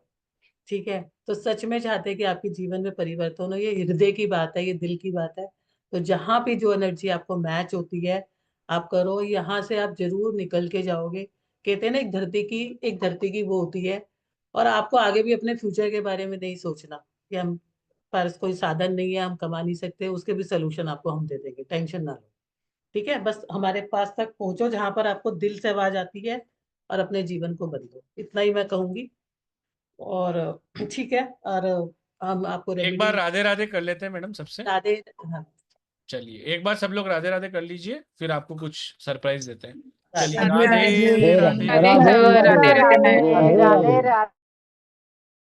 ठीक है, तो सच में चाहते हैं कि आपके जीवन में परिवर्तन हो। ये हृदय की बात है, ये दिल की बात है। तो जहां भी जो एनर्जी आपको मैच होती है आप करो, यहाँ से आप जरूर निकल के जाओगे। कहते हैं ना, एक धरती की वो होती है। और आपको आगे भी अपने फ्यूचर के बारे में नहीं सोचना कि हम पास कोई साधन नहीं है, हम कमा नहीं सकते, उसके भी सोल्यूशन आपको हम दे देंगे, टेंशन ना लो। ठीक है, बस हमारे पास तक पहुंचो जहां पर आपको दिल से आवाज आती है, और अपने जीवन को बदलो। इतना ही मैं कहूंगी। और ठीक है, और हम आपको एक बार रेमेडी राधे राधे कर लेते हैं मैडम सबसे। राधे। हाँ, चलिए एक बार सब लोग राधे राधे कर लीजिए, फिर आपको कुछ सरप्राइज देते हैं। राधे चलिए राधे राधे राधे राधे राधे राधे। राधे राधे। राधे राधे।